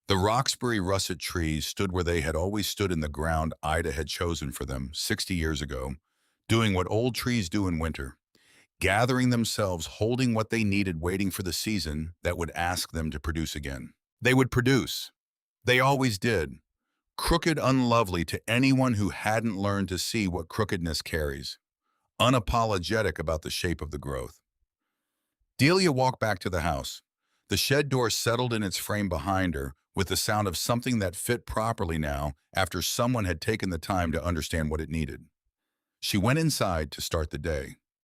The Roxbury russet trees stood where they had always stood in the ground Ida had chosen for them 60 years ago, doing what old trees do in winter, gathering themselves, holding what they needed, waiting for the season that would ask them to produce again. They would produce. They always did. Crooked, unlovely to anyone who hadn't learned to see what crookedness carries. Unapologetic about the shape of the growth. Delia walked back to the house. The shed door settled in its frame behind her with the sound of something that fit properly now after someone had taken the time to understand what it needed. She went inside to start the day.